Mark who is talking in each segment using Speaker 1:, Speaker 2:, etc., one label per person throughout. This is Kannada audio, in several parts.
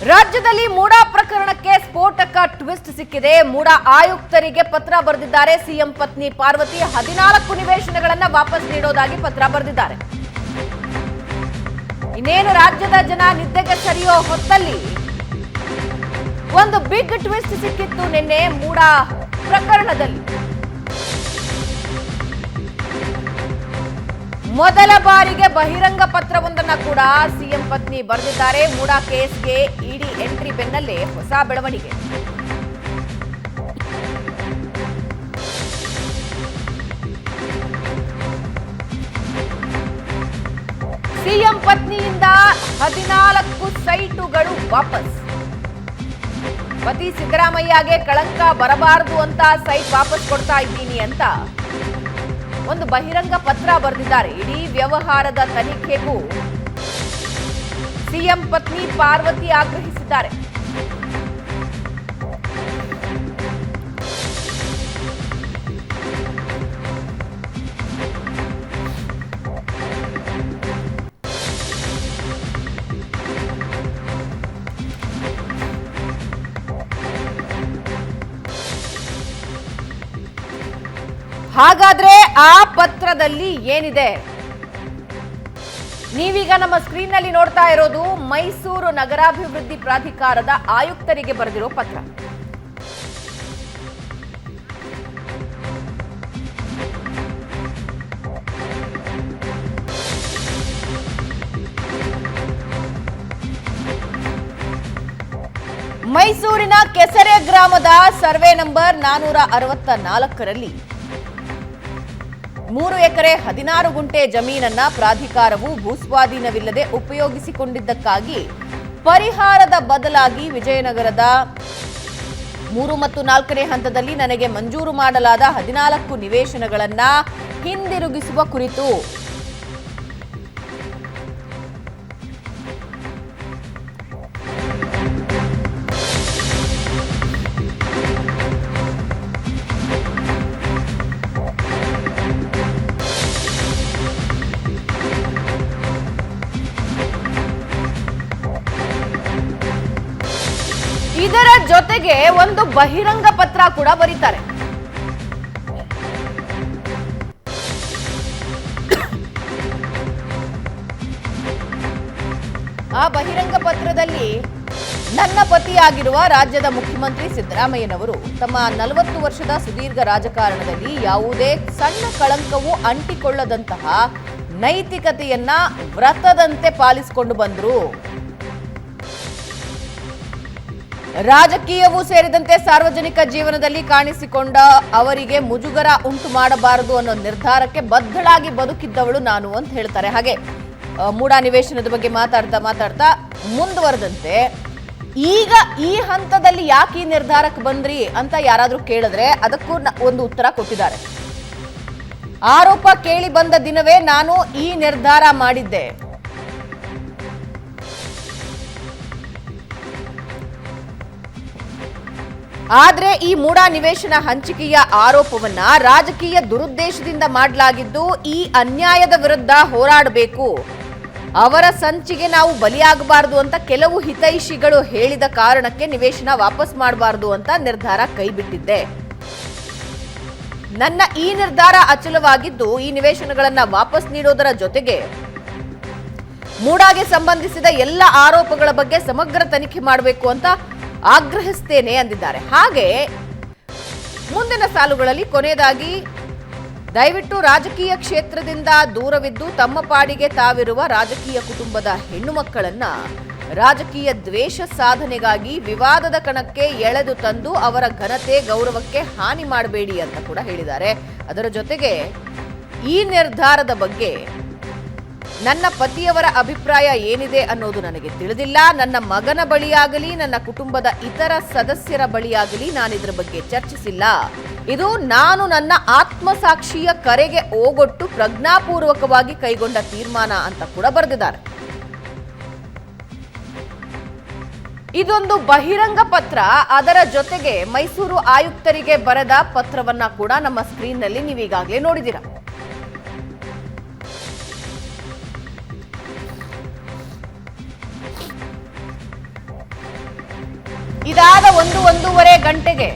Speaker 1: ರಾಜ್ಯದಲ್ಲಿ ಮೂಡಾ ಪ್ರಕರಣಕ್ಕೆ ಸ್ಫೋಟಕ ಟ್ವಿಸ್ಟ್ ಸಿಕ್ಕಿದೆ. ಮೂಡಾ ಆಯುಕ್ತರಿಗೆ ಪತ್ರ ಬರೆದಿದ್ದಾರೆ ಸಿಎಂ ಪತ್ನಿ ಪಾರ್ವತಿ. 14 ನಿವೇಶನಗಳನ್ನು ವಾಪಸ್ ನೀಡೋದಾಗಿ ಪತ್ರ ಬರೆದಿದ್ದಾರೆ. ಇನ್ನೇನು ರಾಜ್ಯದ ಜನ ನಿದ್ದೆಗೆ ಸರಿಯೋ ಹೊತ್ತಲ್ಲಿ ಒಂದು ಬಿಗ್ ಟ್ವಿಸ್ಟ್ ಸಿಕ್ಕಿತ್ತು ನಿನ್ನೆ ಮೂಡಾ ಪ್ರಕರಣದಲ್ಲಿ. ಮೊದಲ ಬಾರಿಗೆ ಬಹಿರಂಗ ಪತ್ರವೊಂದನ್ನ ಕೂಡ ಸಿಎಂ ಪತ್ನಿ ಬರೆದಿದ್ದಾರೆ. ಮೂಡಾ ಕೇಸ್ಗೆ ಇಡಿ ಎಂಟ್ರಿ ಬೆನ್ನಲ್ಲೇ ಹೊಸ ಬೆಳವಣಿಗೆ. ಸಿಎಂ ಪತ್ನಿಯಿಂದ 14 ಸೈಟುಗಳು ವಾಪಸ್. ಪತಿ ಸಿದ್ದರಾಮಯ್ಯಗೆ ಕಳಂಕ ಬರಬಾರದು ಅಂತ ಸೈಟ್ ವಾಪಸ್ ಕೊಡ್ತಾ ಇದ್ದೀನಿ ಅಂತ ಒಂದು ಬಹಿರಂಗ ಪತ್ರ ಬರೆದಿದ್ದಾರೆ. ಇಡೀ ವ್ಯವಹಾರದ ತನಿಖೆಗೂ ಸಿಎಂ ಪತ್ನಿ ಪಾರ್ವತಿ ಆಗ್ರಹಿಸಿದ್ದಾರೆ. ಹಾಗಾದ್ರೆ ಆ ಪತ್ರದಲ್ಲಿ ಏನಿದೆ? ನೀವೀಗ ನಮ್ಮ ಸ್ಕ್ರೀನ್ ನಲ್ಲಿ ನೋಡ್ತಾ ಇರೋದು ಮೈಸೂರು ನಗರಾಭಿವೃದ್ಧಿ ಪ್ರಾಧಿಕಾರದ ಆಯುಕ್ತರಿಗೆ ಬರೆದಿರೋ ಪತ್ರ. ಮೈಸೂರಿನ ಕೆಸರೆ ಗ್ರಾಮದ ಸರ್ವೆ ನಂಬರ್ 464ರಲ್ಲಿ 3 ಎಕರೆ 16 ಗುಂಟೆ ಜಮೀನನ್ನ ಪ್ರಾಧಿಕಾರವು ಭೂಸ್ವಾಧೀನವಿಲ್ಲದೆ ಉಪಯೋಗಿಸಿಕೊಂಡಿದ್ದಕ್ಕಾಗಿ ಪರಿಹಾರದ ಬದಲಾಗಿ ವಿಜಯನಗರದ 3 ಮತ್ತು 4ನೇ ಹಂತದಲ್ಲಿ ನನಗೆ ಮಂಜೂರು ಮಾಡಲಾದ 14 ನಿವೇಶನಗಳನ್ನ ಹಿಂದಿರುಗಿಸುವ ಕುರಿತು ಇದರ ಜೊತೆಗೆ ಒಂದು ಬಹಿರಂಗ ಪತ್ರ ಕೂಡ ಬರೀತಾರೆ. ಆ ಬಹಿರಂಗ ಪತ್ರದಲ್ಲಿ ನನ್ನ ಪತಿಯಾಗಿರುವ ರಾಜ್ಯದ ಮುಖ್ಯಮಂತ್ರಿ ಸಿದ್ದರಾಮಯ್ಯನವರು ತಮ್ಮ 40 ವರ್ಷದ ಸುದೀರ್ಘ ರಾಜಕಾರಣದಲ್ಲಿ ಯಾವುದೇ ಸಣ್ಣ ಕಳಂಕವೂ ಅಂಟಿಕೊಳ್ಳದಂತಹ ನೈತಿಕತೆಯನ್ನ ವ್ರತದಂತೆ ಪಾಲಿಸಿಕೊಂಡು ಬಂದರು. ರಾಜಕೀಯವೂ ಸೇರಿದಂತೆ ಸಾರ್ವಜನಿಕ ಜೀವನದಲ್ಲಿ ಕಾಣಿಸಿಕೊಂಡ ಅವರಿಗೆ ಮುಜುಗರ ಉಂಟು ಮಾಡಬಾರದು ಅನ್ನೋ ನಿರ್ಧಾರಕ್ಕೆ ಬದ್ಧಳಾಗಿ ಬದುಕಿದ್ದವಳು ನಾನು ಅಂತ ಹೇಳ್ತಾರೆ. ಹಾಗೆ ಮೂಡಾ ನಿವೇಶನದ ಬಗ್ಗೆ ಮಾತಾಡ್ತಾ ಮುಂದುವರೆದಂತೆ ಈಗ ಈ ಹಂತದಲ್ಲಿ ಯಾಕೆ ಈ ನಿರ್ಧಾರಕ್ಕೆ ಬಂದ್ರಿ ಅಂತ ಯಾರಾದ್ರೂ ಕೇಳಿದ್ರೆ ಅದಕ್ಕೂ ಒಂದು ಉತ್ತರ ಕೊಟ್ಟಿದ್ದಾರೆ. ಆರೋಪ ಕೇಳಿ ಬಂದ ದಿನವೇ ನಾನು ಈ ನಿರ್ಧಾರ ಮಾಡಿದ್ದೆ. ಆದ್ರೆ ಈ ಮೂಡಾ ನಿವೇಶನ ಹಂಚಿಕೆಯ ಆರೋಪವನ್ನ ರಾಜಕೀಯ ದುರುದ್ದೇಶದಿಂದ ಮಾಡಲಾಗಿದ್ದು, ಈ ಅನ್ಯಾಯದ ವಿರುದ್ಧ ಹೋರಾಡಬೇಕು, ಅವರ ಸಂಚಿಗೆ ನಾವು ಬಲಿಯಾಗಬಾರದು ಅಂತ ಕೆಲವು ಹಿತೈಷಿಗಳು ಹೇಳಿದ ಕಾರಣಕ್ಕೆ ನಿವೇಶನ ವಾಪಸ್ ಮಾಡಬಾರದು ಅಂತ ನಿರ್ಧಾರ ಕೈಬಿಟ್ಟಿದ್ದೆ. ನನ್ನ ಈ ನಿರ್ಧಾರ ಅಚಲವಾಗಿದ್ದು, ಈ ನಿವೇಶನಗಳನ್ನ ವಾಪಸ್ ನೀಡೋದರ ಜೊತೆಗೆ ಮೂಡಾಗೆ ಸಂಬಂಧಿಸಿದ ಎಲ್ಲ ಆರೋಪಗಳ ಬಗ್ಗೆ ಸಮಗ್ರ ತನಿಖೆ ಮಾಡಬೇಕು ಅಂತ ಆಗ್ರಹಿಸ್ತೇನೆ ಅಂದಿದ್ದಾರೆ. ಹಾಗೆ ಮುಂದಿನ ಸಾಲುಗಳಲ್ಲಿ ಕೊನೆಯದಾಗಿ ದಯವಿಟ್ಟು ರಾಜಕೀಯ ಕ್ಷೇತ್ರದಿಂದ ದೂರವಿದ್ದು ತಮ್ಮ ಪಾಡಿಗೆ ತಾವಿರುವ ರಾಜಕೀಯ ಕುಟುಂಬದ ಹೆಣ್ಣು ಮಕ್ಕಳನ್ನ ರಾಜಕೀಯ ದ್ವೇಷ ಸಾಧನೆಗಾಗಿ ವಿವಾದದ ಕಣಕ್ಕೆ ಎಳೆದು ತಂದು ಅವರ ಘನತೆ ಗೌರವಕ್ಕೆ ಹಾನಿ ಮಾಡಬೇಡಿ ಅಂತ ಕೂಡ ಹೇಳಿದ್ದಾರೆ. ಅದರ ಜೊತೆಗೆ ಈ ನಿರ್ಧಾರದ ಬಗ್ಗೆ ನನ್ನ ಪತಿಯವರ ಅಭಿಪ್ರಾಯ ಏನಿದೆ ಅನ್ನೋದು ನನಗೆ ತಿಳಿದಿಲ್ಲ. ನನ್ನ ಮಗನ ಬಳಿಯಾಗಲಿ ನನ್ನ ಕುಟುಂಬದ ಇತರ ಸದಸ್ಯರ ಬಳಿಯಾಗಲಿ ನಾನಿದ್ರ ಬಗ್ಗೆ ಚರ್ಚಿಸಿಲ್ಲ. ಇದು ನಾನು ನನ್ನ ಆತ್ಮಸಾಕ್ಷಿಯ ಕರೆಗೆ ಓಗೊಟ್ಟು ಪ್ರಜ್ಞಾಪೂರ್ವಕವಾಗಿ ಕೈಗೊಂಡ ತೀರ್ಮಾನ ಅಂತ ಕೂಡ ಬರೆದಿದ್ದಾರೆ. ಇದೊಂದು ಬಹಿರಂಗ ಪತ್ರ. ಅದರ ಜೊತೆಗೆ ಮೈಸೂರು ಆಯುಕ್ತರಿಗೆ ಬರೆದ ಪತ್ರವನ್ನ ಕೂಡ ನಮ್ಮ ಸ್ಕ್ರೀನ್ ನಲ್ಲಿ ನೀವೀಗಾಗಲೇ ನೋಡಿದಿರ. ಇದಾದ ಒಂದೂವರೆ ಗಂಟೆಗೆ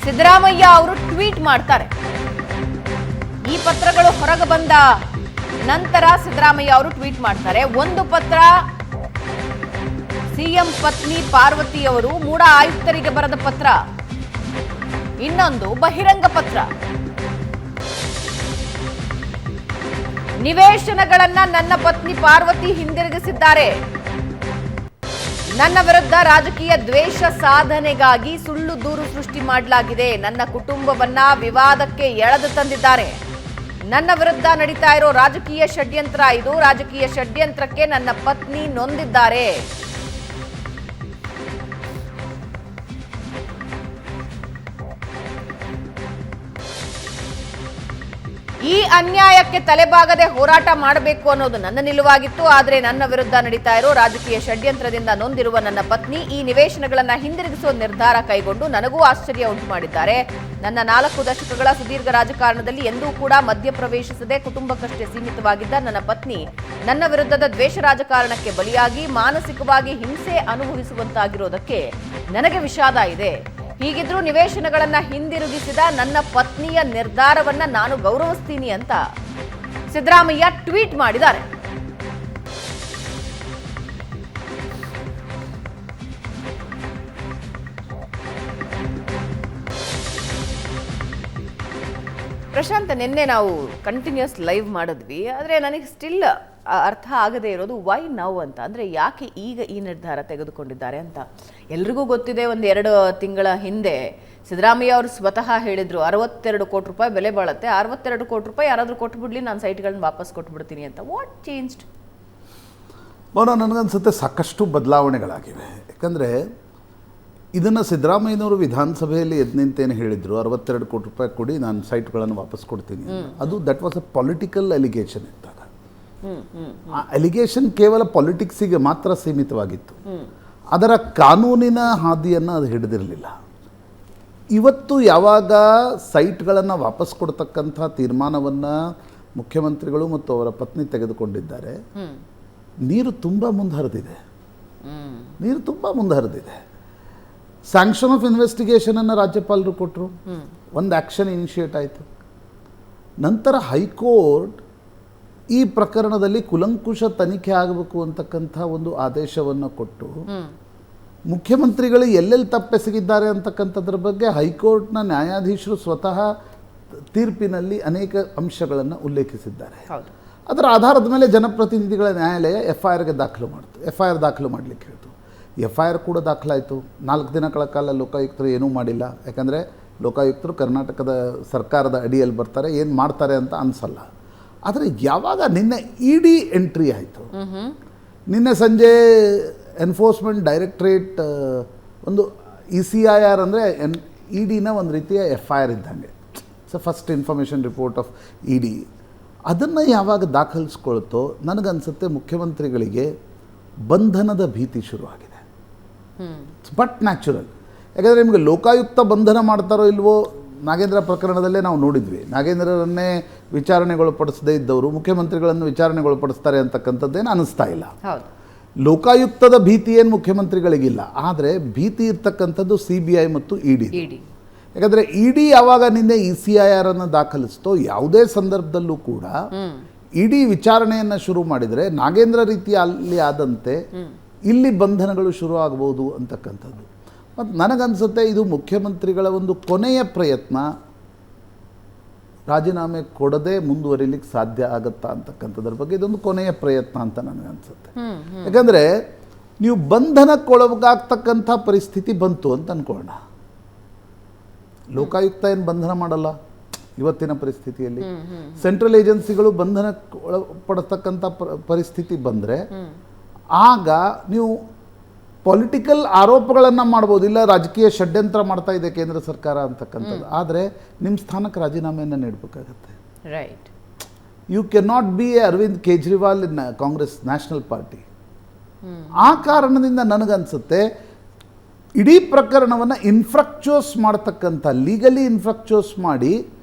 Speaker 1: ಸಿದ್ದರಾಮಯ್ಯ ಅವರು ಟ್ವೀಟ್ ಮಾಡ್ತಾರೆ. ಈ ಪತ್ರಗಳು ಹೊರಗೆ ಬಂದ ನಂತರ ಸಿದ್ದರಾಮಯ್ಯ ಅವರು ಟ್ವೀಟ್ ಮಾಡ್ತಾರೆ. ಒಂದು ಪತ್ರ ಸಿಎಂ ಪತ್ನಿ ಪಾರ್ವತಿ ಅವರು ಮೂಡ ಆಯುಕ್ತರಿಗೆ ಬರೆದ ಪತ್ರ, ಇನ್ನೊಂದು ಬಹಿರಂಗ ಪತ್ರ. ನಿವೇಶನಗಳನ್ನ ನನ್ನ ಪತ್ನಿ ಪಾರ್ವತಿ ಹಿಂದಿರುಗಿಸಿದ್ದಾರೆ. ನನ್ನ ವಿರುದ್ಧ ರಾಜಕೀಯ ದ್ವೇಷ ಸಾಧನೆಗಾಗಿ ಸುಳ್ಳು ದೂರು ಸೃಷ್ಟಿ ಮಾಡಲಾಗಿದೆ. ನನ್ನ ಕುಟುಂಬವನ್ನ ವಿವಾದಕ್ಕೆ ಎಳೆದು ತಂದಿದ್ದಾರೆ. ನನ್ನ ವಿರುದ್ಧ ನಡೀತಾ ಇರೋ ರಾಜಕೀಯ ಷಡ್ಯಂತ್ರ ಇದು. ರಾಜಕೀಯ ಷಡ್ಯಂತ್ರಕ್ಕೆ ನನ್ನ ಪತ್ನಿ ನೊಂದಿದ್ದಾರೆ. ಈ ಅನ್ಯಾಯಕ್ಕೆ ತಲೆಬಾಗದೆ ಹೋರಾಟ ಮಾಡಬೇಕು ಅನ್ನೋದು ನನ್ನ ನಿಲುವಾಗಿತ್ತು. ಆದರೆ ನನ್ನ ವಿರುದ್ಧ ನಡೀತಾ ಇರೋ ರಾಜಕೀಯ ಷಡ್ಯಂತ್ರದಿಂದ ನೊಂದಿರುವ ನನ್ನ ಪತ್ನಿ ಈ ನಿವೇಶನಗಳನ್ನ ಹಿಂದಿರುಗಿಸುವ ನಿರ್ಧಾರ ಕೈಗೊಂಡು ನನಗೂ ಆಶ್ಚರ್ಯ ಉಂಟು ಮಾಡಿದ್ದಾರೆ. ನನ್ನ 4 ದಶಕಗಳ ಸುದೀರ್ಘ ರಾಜಕಾರಣದಲ್ಲಿ ಎಂದೂ ಕೂಡ ಮಧ್ಯಪ್ರವೇಶಿಸದೆ ಕುಟುಂಬಕ್ಕಷ್ಟೇ ಸೀಮಿತವಾಗಿದ್ದ ನನ್ನ ಪತ್ನಿ ನನ್ನ ವಿರುದ್ಧದ ದ್ವೇಷ ರಾಜಕಾರಣಕ್ಕೆ ಬಲಿಯಾಗಿ ಮಾನಸಿಕವಾಗಿ ಹಿಂಸೆ ಅನುಭವಿಸುವಂತಾಗಿರೋದಕ್ಕೆ ನನಗೆ ವಿಷಾದ ಇದೆ. ಹೀಗಿದ್ರೂ ನಿವೇಶನಗಳನ್ನ ಹಿಂದಿರುಗಿಸಿದ ನನ್ನ ಪತ್ನಿಯ ನಿರ್ಧಾರವನ್ನ ನಾನು ಗೌರವಿಸ್ತೀನಿ ಅಂತ ಸಿದ್ದರಾಮಯ್ಯ ಟ್ವೀಟ್ ಮಾಡಿದ್ದಾರೆ. ಪ್ರಶಾಂತ್, ನಿನ್ನೆ ನಾವು ಕಂಟಿನ್ಯೂಸ್ ಲೈವ್ ಮಾಡಿದ್ವಿ. ಆದರೆ ನನಗೆ ಸ್ಟಿಲ್ ಅರ್ಥ ಆಗದೇ ಇರೋದು ವೈ ನೌ ಅಂತ. ಅಂದರೆ ಯಾಕೆ ಈಗ ಈ ನಿರ್ಧಾರ ತೆಗೆದುಕೊಂಡಿದ್ದಾರೆ ಅಂತ. ಎಲ್ರಿಗೂ ಗೊತ್ತಿದೆ, 1-2 ತಿಂಗಳ ಹಿಂದೆ ಸಿದ್ದರಾಮಯ್ಯ ಅವರು ಸ್ವತಃ ಹೇಳಿದ್ರು 62 ಕೋಟಿ ರೂಪಾಯಿ ಬೆಲೆ ಬಾಳುತ್ತೆ, 62 ಕೋಟಿ ರೂಪಾಯಿ ಯಾರಾದರೂ ಕೊಟ್ಬಿಡ್ಲಿ, ನಾನು ಸೈಟ್ಗಳನ್ನ ವಾಪಸ್ ಕೊಟ್ಬಿಡ್ತೀನಿ ಅಂತ. What changed?
Speaker 2: ನನಗನ್ಸುತ್ತೆ ಸಾಕಷ್ಟು ಬದಲಾವಣೆಗಳಾಗಿವೆ. ಯಾಕಂದರೆ ಇದನ್ನು ಸಿದ್ದರಾಮಯ್ಯನವರು ವಿಧಾನಸಭೆಯಲ್ಲಿ ಎದ್ದು ನಿಂತೇನು ಹೇಳಿದರು, 62 ಕೋಟಿ ರೂಪಾಯಿ ಕೊಡಿ, ನಾನು ಸೈಟ್ಗಳನ್ನು ವಾಪಸ್ ಕೊಡ್ತೀನಿ. ಅದು that was a political allegation ಇದ್ದಾಗ. ಆ ಅಲಿಗೇಷನ್ ಕೇವಲ ಪಾಲಿಟಿಕ್ಸಿಗೆ ಮಾತ್ರ ಸೀಮಿತವಾಗಿತ್ತು. ಅದರ ಕಾನೂನಿನ ಹಾದಿಯನ್ನು ಅದು ಹಿಡಿದಿರಲಿಲ್ಲ. ಇವತ್ತು ಯಾವಾಗ ಸೈಟ್ಗಳನ್ನು ವಾಪಸ್ ಕೊಡ್ತಕ್ಕಂಥ ತೀರ್ಮಾನವನ್ನು ಮುಖ್ಯಮಂತ್ರಿಗಳು ಮತ್ತು ಅವರ ಪತ್ನಿ ತೆಗೆದುಕೊಂಡಿದ್ದಾರೆ, ನೀರು ತುಂಬ ಮುಂದುವರೆದಿದೆ. ಸ್ಯಾಂಕ್ಷನ್ ಆಫ್ ಇನ್ವೆಸ್ಟಿಗೇಷನನ್ನು ರಾಜ್ಯಪಾಲರು ಕೊಟ್ಟರು, ಒಂದು ಆ್ಯಕ್ಷನ್ ಇನಿಷಿಯೇಟ್ ಆಯಿತು. ನಂತರ ಹೈಕೋರ್ಟ್ ಈ ಪ್ರಕರಣದಲ್ಲಿ ಕುಲಂಕುಷ ತನಿಖೆ ಆಗಬೇಕು ಅಂತಕ್ಕಂಥ ಒಂದು ಆದೇಶವನ್ನು ಕೊಟ್ಟು ಮುಖ್ಯಮಂತ್ರಿಗಳು ಎಲ್ಲೆಲ್ಲಿ ತಪ್ಪೆಸಗಿದ್ದಾರೆ ಅಂತಕ್ಕಂಥದ್ರ ಬಗ್ಗೆ ಹೈಕೋರ್ಟ್ನ ನ್ಯಾಯಾಧೀಶರು ಸ್ವತಃ ತೀರ್ಪಿನಲ್ಲಿ ಅನೇಕ ಅಂಶಗಳನ್ನು ಉಲ್ಲೇಖಿಸಿದ್ದಾರೆ. ಅದರ ಆಧಾರದ ಮೇಲೆ ಜನಪ್ರತಿನಿಧಿಗಳ ನ್ಯಾಯಾಲಯ FIR ದಾಖಲು ಮಾಡಲಿಕ್ಕೆ ಹೇಳ್ತು. FIR ಕೂಡ ದಾಖಲಾಯಿತು. 4 ದಿನಗಳ ಕಾಲ ಲೋಕಾಯುಕ್ತರು ಏನೂ ಮಾಡಿಲ್ಲ. ಯಾಕಂದರೆ ಲೋಕಾಯುಕ್ತರು ಕರ್ನಾಟಕದ ಸರ್ಕಾರದ ಅಡಿಯಲ್ಲಿ ಬರ್ತಾರೆ, ಏನು ಮಾಡ್ತಾರೆ ಅಂತ ಅನಿಸಲ್ಲ. ಆದರೆ ಯಾವಾಗ ನಿನ್ನೆ ED ಎಂಟ್ರಿ ಆಯಿತು, ನಿನ್ನೆ ಸಂಜೆ ಎನ್ಫೋರ್ಸ್ಮೆಂಟ್ ಡೈರೆಕ್ಟ್ರೇಟ್ ಒಂದು ECIR ಅಂದರೆ EDನ ಒಂದು ರೀತಿಯ FIR ಇದ್ದಂಗೆ, first information report of ED, ಅದನ್ನು ಯಾವಾಗ ದಾಖಲಿಸ್ಕೊಳ್ತೋ ನನಗನ್ಸುತ್ತೆ ಮುಖ್ಯಮಂತ್ರಿಗಳಿಗೆ ಬಂಧನದ ಭೀತಿ ಶುರುವಾಗಿದೆ. But natural. ಯಾಕಂದರೆ ನಿಮಗೆ ಲೋಕಾಯುಕ್ತ ಬಂಧನ ಮಾಡ್ತಾರೋ ಇಲ್ವೋ, ನಾಗೇಂದ್ರ ಪ್ರಕರಣದಲ್ಲೇ ನಾವು ನೋಡಿದ್ವಿ. ನಾಗೇಂದ್ರರನ್ನೇ ವಿಚಾರಣೆಗೊಳಪಡಿಸದೇ ಇದ್ದವರು ಮುಖ್ಯಮಂತ್ರಿಗಳನ್ನು ವಿಚಾರಣೆಗೊಳಪಡಿಸ್ತಾರೆ ಅಂತಕ್ಕಂಥದ್ದೇನು ಅನ್ನಿಸ್ತಾ ಇಲ್ಲ. ಲೋಕಾಯುಕ್ತದ ಭೀತಿ ಏನು ಮುಖ್ಯಮಂತ್ರಿಗಳಿಗಿಲ್ಲ. ಆದರೆ ಭೀತಿ ಇರ್ತಕ್ಕಂಥದ್ದು CBI ಮತ್ತು ED. ಯಾಕಂದರೆ ED ಯಾವಾಗ ನಿನ್ನೆ ECIR ಅನ್ನು ದಾಖಲಿಸ್ತೋ ಯಾವುದೇ ಸಂದರ್ಭದಲ್ಲೂ ಕೂಡ ED ವಿಚಾರಣೆಯನ್ನು ಶುರು ಮಾಡಿದರೆ ನಾಗೇಂದ್ರ ರೀತಿ ಅಲ್ಲಿ ಆದಂತೆ ಇಲ್ಲಿ ಬಂಧನಗಳು ಶುರು ಆಗಬಹುದು ಅಂತಕ್ಕಂಥದ್ದು. ಮತ್ತು ನನಗನ್ಸುತ್ತೆ ಇದು ಮುಖ್ಯಮಂತ್ರಿಗಳ ಒಂದು ಕೊನೆಯ ಪ್ರಯತ್ನ. ರಾಜೀನಾಮೆ ಕೊಡದೆ ಮುಂದುವರಿಲಿಕ್ಕೆ ಸಾಧ್ಯ ಆಗುತ್ತಾ ಅಂತಕ್ಕಂಥದ್ರ ಬಗ್ಗೆ ಇದೊಂದು ಕೊನೆಯ ಪ್ರಯತ್ನ ಅಂತ ನನಗನ್ಸುತ್ತೆ. ಯಾಕಂದರೆ ನೀವು ಬಂಧನಕ್ಕೊಳಗಾಗ್ತಕ್ಕಂಥ ಪರಿಸ್ಥಿತಿ ಬಂತು ಅಂತ ಅಂದ್ಕೊಳ್ಳೋಣ. ಲೋಕಾಯುಕ್ತ ಏನು ಬಂಧನ ಮಾಡಲ್ಲ ಇವತ್ತಿನ ಪರಿಸ್ಥಿತಿಯಲ್ಲಿ. ಸೆಂಟ್ರಲ್ ಏಜೆನ್ಸಿಗಳು ಬಂಧನಕ್ಕೆ ಒಳಪಡತಕ್ಕಂಥ ಪರಿಸ್ಥಿತಿ ಬಂದರೆ ಆಗ ನೀವು ಪೊಲಿಟಿಕಲ್ ಆರೋಪಗಳನ್ನು ಮಾಡ್ಬೋದು, ಇಲ್ಲ ರಾಜಕೀಯ ಷಡ್ಯಂತ್ರ ಮಾಡ್ತಾ ಇದೆ ಕೇಂದ್ರ ಸರ್ಕಾರ ಅಂತಕ್ಕಂಥದ್ದು. ಆದರೆ ನಿಮ್ಮ ಸ್ಥಾನಕ್ಕೆ ರಾಜೀನಾಮೆಯನ್ನು ನೀಡಬೇಕಾಗತ್ತೆ.
Speaker 1: Right.
Speaker 2: You can not be a Arvind Kejriwal in Congress national party. ಆ ಕಾರಣದಿಂದ ನನಗನ್ಸುತ್ತೆ ಇಡೀ ಪ್ರಕರಣವನ್ನು ಇನ್ಫ್ರಕ್ಚೋಸ್ ಮಾಡ್ತಕ್ಕಂಥ, ಲೀಗಲಿ ಇನ್ಫ್ರಕ್ಚೋಸ್ ಮಾಡಿ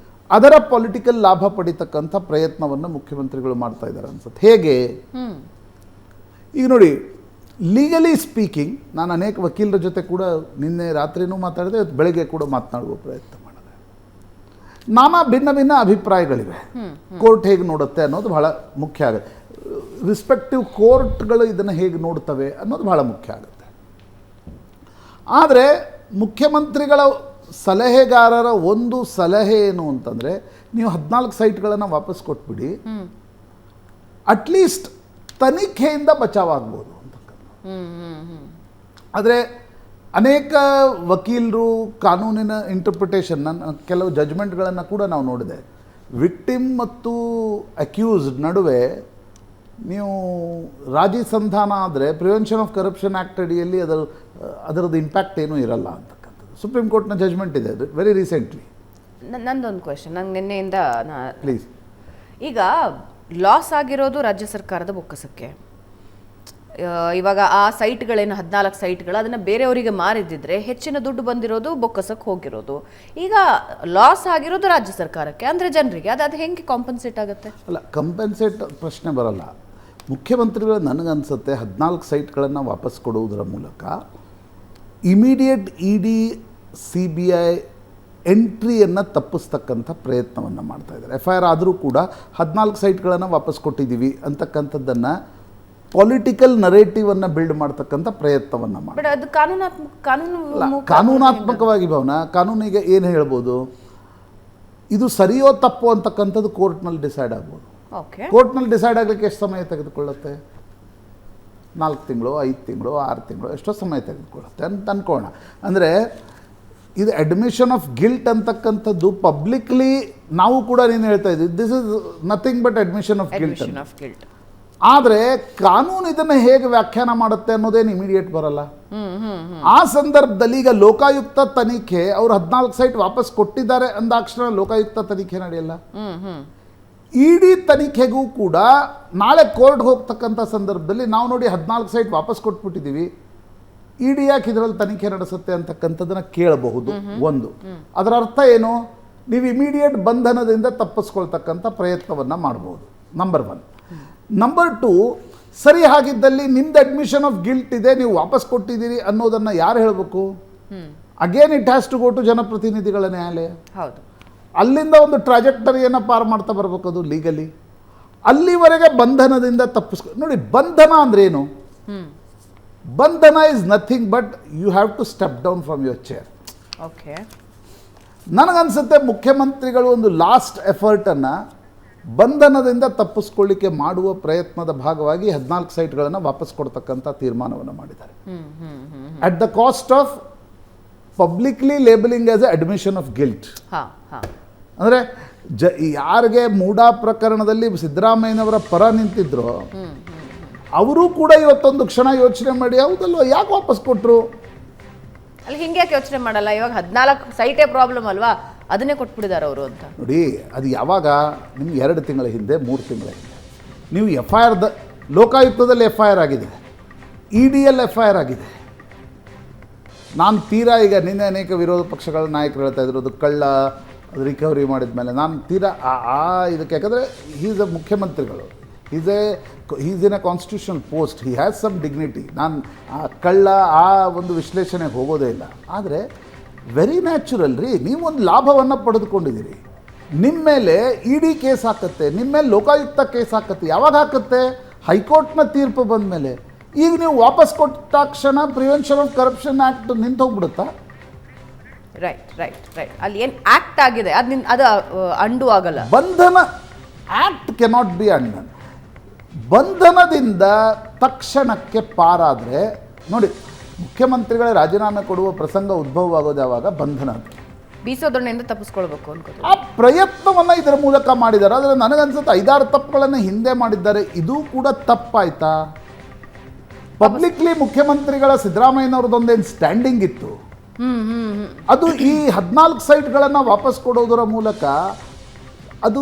Speaker 2: ಅದರ ಪೊಲಿಟಿಕಲ್ ಲಾಭ ಪಡಿತಕ್ಕಂಥ ಪ್ರಯತ್ನವನ್ನು ಮುಖ್ಯಮಂತ್ರಿಗಳು ಮಾಡ್ತಾ ಇದ್ದಾರೆ ಅನ್ಸುತ್ತೆ. ಹೇಗೆ? ಈಗ ನೋಡಿ, ಲೀಗಲಿ ಸ್ಪೀಕಿಂಗ್ ನಾನು ಅನೇಕ ವಕೀಲರ ಜೊತೆ ಕೂಡ ನಿನ್ನೆ ರಾತ್ರಿನೂ ಮಾತಾಡಿದೆ, ಇವತ್ತು ಬೆಳಗ್ಗೆ ಕೂಡ ಮಾತನಾಡುವ ಪ್ರಯತ್ನ ಮಾಡಿದೆ. ನಾನಾ ಭಿನ್ನ ಭಿನ್ನ ಅಭಿಪ್ರಾಯಗಳಿವೆ. ಕೋರ್ಟ್ ಹೇಗೆ ನೋಡುತ್ತೆ ಅನ್ನೋದು ಬಹಳ ಮುಖ್ಯ ಆಗುತ್ತೆ. ರಿಸ್ಪೆಕ್ಟಿವ್ ಕೋರ್ಟ್ಗಳು ಇದನ್ನು ಹೇಗೆ ನೋಡ್ತವೆ ಅನ್ನೋದು ಬಹಳ ಮುಖ್ಯ ಆಗುತ್ತೆ. ಆದರೆ ಮುಖ್ಯಮಂತ್ರಿಗಳ ಸಲಹೆಗಾರರ ಒಂದು ಸಲಹೆ ಏನು ಅಂತಂದರೆ, ನೀವು 14 ಸೈಟ್ಗಳನ್ನು ವಾಪಸ್ ಕೊಟ್ಬಿಡಿ, ಅಟ್ಲೀಸ್ಟ್ ತನಿಖೆಯಿಂದ ಬಚಾವಾಗ್ಬೋದು ಅಂತಕ್ಕಂಥ. ಆದರೆ ಅನೇಕ ವಕೀಲರು ಕಾನೂನಿನ ಇಂಟರ್ಪ್ರಿಟೇಷನ್, ಕೆಲವು ಜಜ್ಮೆಂಟ್ಗಳನ್ನು ಕೂಡ ನಾವು ನೋಡಿದೆ. ವಿಕ್ಟಿಮ್ ಮತ್ತು ಅಕ್ಯೂಸ್ಡ್ ನಡುವೆ ನೀವು ರಾಜಿ ಸಂಧಾನ ಆದರೆ ಪ್ರಿವೆನ್ಷನ್ ಆಫ್ ಕರಪ್ಷನ್ ಆ್ಯಕ್ಟ್ ಅಡಿಯಲ್ಲಿ ಅದರದ್ದು ಇಂಪ್ಯಾಕ್ಟ್ ಏನೂ ಇರಲ್ಲ ಅಂತಕ್ಕಂಥದ್ದು ಸುಪ್ರೀಂ ಕೋರ್ಟ್ನ ಜಜ್ಮೆಂಟ್ ಇದೆ ವೆರಿ ರೀಸೆಂಟ್ಲಿ.
Speaker 1: ನಂದೊಂದು ಕ್ವೆಶನ್, ನಂಗೆ ನಿನ್ನೆಯಿಂದ
Speaker 2: ಪ್ಲೀಸ್.
Speaker 1: ಈಗ ಲಾಸ್ ಆಗಿರೋದು ರಾಜ್ಯ ಸರ್ಕಾರದ ಬೊಕ್ಕಸಕ್ಕೆ. ಇವಾಗ ಆ ಸೈಟ್ಗಳೇನು 14 ಸೈಟ್ಗಳು ಅದನ್ನು ಬೇರೆಯವರಿಗೆ ಮಾರಿದ್ದಿದ್ರೆ ಹೆಚ್ಚಿನ ದುಡ್ಡು ಬಂದಿರೋದು ಬೊಕ್ಕಸಕ್ಕೆ ಹೋಗಿರೋದು. ಈಗ ಲಾಸ್ ಆಗಿರೋದು ರಾಜ್ಯ ಸರ್ಕಾರಕ್ಕೆ, ಅಂದರೆ ಜನರಿಗೆ ಅದು ಹೆಂಗೆ ಕಾಂಪನ್ಸೇಟ್ ಆಗುತ್ತೆ?
Speaker 2: ಅಲ್ಲ, ಕಂಪನ್ಸೇಟ್ ಪ್ರಶ್ನೆ ಬರಲ್ಲ. ಮುಖ್ಯಮಂತ್ರಿಗಳು ನನಗನ್ಸುತ್ತೆ 14 ಸೈಟ್ಗಳನ್ನು ವಾಪಸ್ ಕೊಡುವುದರ ಮೂಲಕ ಇಮಿಡಿಯೇಟ್ ED CBI ಎಂಟ್ರಿಯನ್ನು ತಪ್ಪಿಸ್ತಕ್ಕಂಥ ಪ್ರಯತ್ನವನ್ನು ಮಾಡ್ತಾಯಿದ್ದಾರೆ. FIR ಆದರೂ ಕೂಡ 14 ಸೈಟ್ಗಳನ್ನು ವಾಪಸ್ ಕೊಟ್ಟಿದ್ದೀವಿ ಅಂತಕ್ಕಂಥದ್ದನ್ನು ಪೊಲಿಟಿಕಲ್ ನರೇಟಿವನ್ನು ಬಿಲ್ಡ್ ಮಾಡ್ತಕ್ಕಂಥ ಪ್ರಯತ್ನವನ್ನು ಮಾಡಿ.
Speaker 1: ಅದು
Speaker 2: ಕಾನೂನಾತ್ಮಕವಾಗಿ ಭಾವನ ಕಾನೂನಿಗೆ ಏನು ಹೇಳ್ಬೋದು, ಇದು ಸರಿಯೋ ತಪ್ಪು ಅಂತಕ್ಕಂಥದ್ದು ಕೋರ್ಟ್ನಲ್ಲಿ ಡಿಸೈಡ್ ಆಗ್ಬೋದು. ಕೋರ್ಟ್ನಲ್ಲಿ ಡಿಸೈಡ್ ಆಗಲಿಕ್ಕೆ ಎಷ್ಟು ಸಮಯ ತೆಗೆದುಕೊಳ್ಳುತ್ತೆ? 4 ತಿಂಗಳು, 5 ತಿಂಗಳು, 6 ತಿಂಗಳು, ಎಷ್ಟೋ ಸಮಯ ತೆಗೆದುಕೊಳ್ಳುತ್ತೆ ಅಂತ ಅನ್ಕೋಣ. ಅಂದರೆ ಇದು ಅಡ್ಮಿಷನ್ ಆಫ್ ಗಿಲ್ಟ್ ಅಂತಕ್ಕಂಥದ್ದು ಪಬ್ಲಿಕ್ಲಿ ನಾವು ಕೂಡ ನೀನು ಹೇಳ್ತಾ ಇದ್ದೀವಿ, this is nothing but admission of guilt. ಆದರೆ ಕಾನೂನು ಇದನ್ನು ಹೇಗೆ ವ್ಯಾಖ್ಯಾನ ಮಾಡುತ್ತೆ ಅನ್ನೋದೇನು ಇಮಿಡಿಯೇಟ್ ಬರಲ್ಲ. ಆ ಸಂದರ್ಭದಲ್ಲಿ ಈಗ ಲೋಕಾಯುಕ್ತ ತನಿಖೆ, ಅವರು 14 ಸೈಟ್ ವಾಪಸ್ ಕೊಟ್ಟಿದ್ದಾರೆ ಅಂದಾಕ್ಷಣ ಲೋಕಾಯುಕ್ತ ತನಿಖೆ ನಡೆಯಲ್ಲ. ED ತನಿಖೆಗೂ ಕೂಡ ನಾಳೆ ಕೋರ್ಟ್ಗೆ ಹೋಗ್ತಕ್ಕಂಥ ಸಂದರ್ಭದಲ್ಲಿ ನಾವು ನೋಡಿ 14 ಸೈಟ್ ವಾಪಸ್ ಕೊಟ್ಬಿಟ್ಟಿದ್ದೀವಿ, ED ಯಾಕೆ ಇದರಲ್ಲಿ ತನಿಖೆ ನಡೆಸುತ್ತೆ ಅಂತಕ್ಕಂಥದ್ದನ್ನು ಕೇಳಬಹುದು. ಒಂದು, ಅದರ ಅರ್ಥ ಏನು? ನೀವು ಇಮಿಡಿಯೇಟ್ ಬಂಧನದಿಂದ ತಪ್ಪಿಸ್ಕೊಳ್ತಕ್ಕಂಥ ಪ್ರಯತ್ನವನ್ನು ಮಾಡ್ಬೋದು, ನಂಬರ್ 1. ನಂಬರ್ 2, ಸರಿ ಹಾಗಿದ್ದಲ್ಲಿ ನಿಮ್ದು ಅಡ್ಮಿಷನ್ ಆಫ್ ಗಿಲ್ಟ್ ಇದೆ, ನೀವು ವಾಪಸ್ ಕೊಟ್ಟಿದ್ದೀರಿ ಅನ್ನೋದನ್ನು ಯಾರು ಹೇಳಬೇಕು? Again it has to go to ಜನಪ್ರತಿನಿಧಿಗಳ ನ್ಯಾಯಾಲಯ.
Speaker 1: ಹೌದು,
Speaker 2: ಅಲ್ಲಿಂದ ಒಂದು ಟ್ರಾಜೆಕ್ಟರಿಯನ್ನು ಪಾರು ಮಾಡ್ತಾ ಬರಬೇಕು ಅದು ಲೀಗಲಿ. ಅಲ್ಲಿವರೆಗೆ ಬಂಧನದಿಂದ ನೋಡಿ, ಬಂಧನ ಅಂದ್ರೇನು? ಬಂಧನ is nothing but you have to step down from your chair.
Speaker 1: Okay,
Speaker 2: ನನಗನ್ಸುತ್ತೆ ಮುಖ್ಯಮಂತ್ರಿಗಳು ಒಂದು ಲಾಸ್ಟ್ ಎಫರ್ಟನ್ನು ಬಂಧನದಿಂದ ತಪ್ಪಿಸ್ಕೊಳ್ಳಿಕ್ಕೆ ಮಾಡುವ ಪ್ರಯತ್ನದ ಭಾಗವಾಗಿ 14 ಸೈಟ್ಗಳನ್ನು ವಾಪಸ್ ಕೊಡ್ತಕ್ಕಂಥ ತೀರ್ಮಾನವನ್ನು ಮಾಡಿದ್ದಾರೆ. At the cost of publicly labelling as A admission of guilt. ಅಂದರೆ ಯಾರಿಗೆ ಮೂಡಾ ಪ್ರಕರಣದಲ್ಲಿ ಸಿದ್ದರಾಮಯ್ಯನವರ ಪರ ನಿಂತಿದ್ರು ಅವರು ಕೂಡ ಇವತ್ತೊಂದು ಕ್ಷಣ ಯೋಚನೆ ಮಾಡಿ, ಹೌದಲ್ವ ಯಾಕೆ ವಾಪಸ್ ಕೊಟ್ಟರು?
Speaker 1: ಅಲ್ಲಿ ಹಿಂಗೆ ಯಾಕೆ ಯೋಚನೆ ಮಾಡಲ್ಲ? ಇವಾಗ 14 ಸೈಟೇ ಪ್ರಾಬ್ಲಮ್ ಅಲ್ವಾ, ಅದನ್ನೇ ಕೊಟ್ಬಿಟ್ಟಿದ್ದಾರೆ ಅವರು ಅಂತ.
Speaker 2: ನೋಡಿ, ಅದು ಯಾವಾಗ ನಿಮ್ಗೆ 2 ತಿಂಗಳ ಹಿಂದೆ 3 ತಿಂಗಳ ಹಿಂದೆ ನೀವು FIR ಲೋಕಾಯುಕ್ತದಲ್ಲಿ FIR ಆಗಿದೆ, EDಯಲ್ಲಿ FIR ಆಗಿದೆ. ನಾನು ತೀರಾ ಈಗ ನಿನ್ನೆ ಅನೇಕ ವಿರೋಧ ಪಕ್ಷಗಳ ನಾಯಕರು ಹೇಳ್ತಾ ಇದ್ರು ಅದು ಕಳ್ಳ, ಅದು ರಿಕವರಿ ಮಾಡಿದ ಮೇಲೆ ನಾನು ತೀರಾ ಇದಕ್ಕೆ, ಯಾಕಂದರೆ ಈಸ್ ಅ ಮುಖ್ಯಮಂತ್ರಿಗಳು, is in a constitutional post, he has some dignity. ನಾನು ಆ ಕಳ್ಳ ಆ ಒಂದು ವಿಶ್ಲೇಷಣೆಗೆ ಹೋಗೋದೇ ಇಲ್ಲ. ಆದರೆ ವೆರಿ ನ್ಯಾಚುರಲ್ ರೀ, ನೀವೊಂದು ಲಾಭವನ್ನು ಪಡೆದುಕೊಂಡಿದ್ದೀರಿ, ನಿಮ್ಮ ಮೇಲೆ ED ಕೇಸ್ ಹಾಕತ್ತೆ, ನಿಮ್ಮ ಮೇಲೆ ಲೋಕಾಯುಕ್ತ ಕೇಸ್ ಹಾಕತ್ತೆ. ಯಾವಾಗ ಹಾಕತ್ತೆ? ಹೈಕೋರ್ಟ್ನ ತೀರ್ಪು ಬಂದ ಮೇಲೆ. ಈಗ ನೀವು ವಾಪಸ್ ಕೊಟ್ಟ ತಕ್ಷಣ ಪ್ರಿವೆನ್ಷನ್ ಆಫ್ ಕರಪ್ಷನ್ ಆ್ಯಕ್ಟ್ ನಿಂತು ಹೋಗ್ಬಿಡುತ್ತಾ?
Speaker 1: ರೈಟ್. ಅಲ್ಲಿ ಏನು ಆ್ಯಕ್ಟ್ ಆಗಿದೆ ಅದು ಅಂಡು ಆಗಲ್ಲ.
Speaker 2: ಬಂಧನ ಆ್ಯಕ್ಟ್ ಕೆನಾಟ್ ಬಿ ಅಂಡನ್. ಬಂಧನದಿಂದ ತಕ್ಷಣಕ್ಕೆ ಪಾರಾದರೆ ನೋಡಿ, ಮುಖ್ಯಮಂತ್ರಿಗಳ ರಾಜೀನಾಮೆ ಕೊಡುವ ಪ್ರಸಂಗ ಉದ್ಭವವಾಗೋದು ಯಾವಾಗ? ಬಂಧನ.
Speaker 1: ಬೀಸೋದೊಣ್ಣೆಯಿಂದ ತಪ್ಪಿಸ್ಕೊಳ್ಬೇಕು ಅನ್ಕೋದು
Speaker 2: ಆ ಪ್ರಯತ್ನವನ್ನು ಇದರ ಮೂಲಕ ಮಾಡಿದ್ದಾರೆ. ಆದರೆ ನನಗನ್ಸುತ್ತೆ 5-6 ತಪ್ಪುಗಳನ್ನು ಹಿಂದೆ ಮಾಡಿದ್ದಾರೆ. ಇದು ಕೂಡ ತಪ್ಪಾಯ್ತಾ? ಪಬ್ಲಿಕ್ಲಿ ಮುಖ್ಯಮಂತ್ರಿಗಳ ಸಿದ್ದರಾಮಯ್ಯನವ್ರದ್ದೊಂದೇನು ಸ್ಟ್ಯಾಂಡಿಂಗ್ ಇತ್ತು, ಅದು ಈ 14 ಸೈಟ್ಗಳನ್ನು ವಾಪಸ್ ಕೊಡೋದರ ಮೂಲಕ ಅದು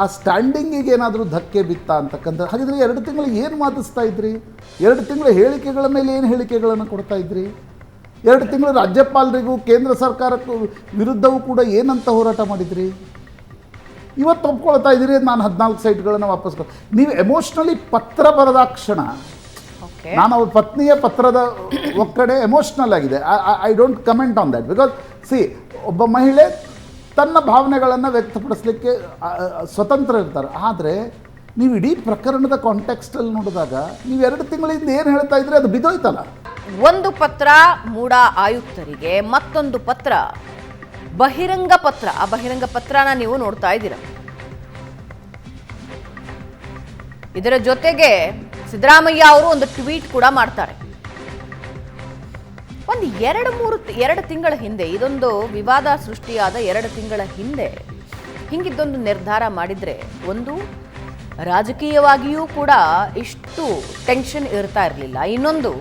Speaker 2: ಆ ಸ್ಟ್ಯಾಂಡಿಂಗಿಗೆ ಏನಾದರೂ ಧಕ್ಕೆ ಬಿತ್ತ ಅಂತಕ್ಕಂಥ. ಹಾಗಿದ್ರೆ 2 ತಿಂಗಳು ಏನು ಮಾತಿಸ್ತಾ ಇದ್ರಿ? 2 ತಿಂಗಳ ಹೇಳಿಕೆಗಳ ಮೇಲೆ ಏನು ಹೇಳಿಕೆಗಳನ್ನು ಕೊಡ್ತಾ ಇದ್ರಿ? 2 ತಿಂಗಳು ರಾಜ್ಯಪಾಲರಿಗೂ ಕೇಂದ್ರ ಸರ್ಕಾರಕ್ಕೂ ವಿರುದ್ಧವೂ ಕೂಡ ಏನಂತ ಹೋರಾಟ ಮಾಡಿದ್ರಿ? ಇವತ್ತು ಒಪ್ಕೊಳ್ತಾ ಇದ್ದೀರಿ ನಾನು 14 ಸೈಟ್ಗಳನ್ನು ವಾಪಸ್ ನೀವು ಎಮೋಷ್ನಲಿ ಪತ್ರ ಬರೆದಾಕ್ಷಣ
Speaker 1: Okay.
Speaker 2: ನಾನು ಅವ್ರ ಪತ್ನಿಯ ಪತ್ರದ ಒಕ್ಕಡೆ ಎಮೋಷ್ನಲ್ ಆಗಿದೆ. I don't comment on that because C, ಒಬ್ಬ ಮಹಿಳೆ ತನ್ನ ಭಾವನೆಗಳನ್ನು ವ್ಯಕ್ತಪಡಿಸಲಿಕ್ಕೆ ಸ್ವತಂತ್ರ ಇರ್ತಾರೆ. ಆದರೆ ನೀವು ಇಡೀ ಪ್ರಕರಣದ ಕಾಂಟೆಕ್ಸ್ಟಲ್ಲಿ ನೋಡಿದಾಗ ನೀವು 2 ತಿಂಗಳಿಂದ ಏನು ಹೇಳ್ತಾ ಇದ್ರೆ ಅದು ಬಿದ್ದೋಯ್ತಲ್ಲ.
Speaker 1: ಒಂದು ಪತ್ರ ಮೂಡಾ ಆಯುಕ್ತರಿಗೆ, ಮತ್ತೊಂದು ಪತ್ರ ಬಹಿರಂಗ ಪತ್ರ. ಆ ಬಹಿರಂಗ ಪತ್ರನ ನೀವು ನೋಡ್ತಾ ಇದ್ದೀರಾ. ಇದರ ಜೊತೆಗೆ ಸಿದ್ದರಾಮಯ್ಯ ಅವರು ಒಂದು ಟ್ವೀಟ್ ಕೂಡ ಮಾಡ್ತಾರೆ. ಒಂದು 2 ತಿಂಗಳ ಹಿಂದೆ, ಇದೊಂದು ವಿವಾದ ಸೃಷ್ಟಿಯಾದ 2 ತಿಂಗಳ ಹಿಂದೆ ಹಿಂಗಿದ್ದೊಂದು ನಿರ್ಧಾರ ಮಾಡಿದ್ರೆ, ಒಂದು ರಾಜಕೀಯವಾಗಿಯೂ ಕೂಡ ಇಷ್ಟು ಟೆನ್ಷನ್ ಇರ್ತಾ ಇರಲಿಲ್ಲ. ಇನ್ನೊಂದು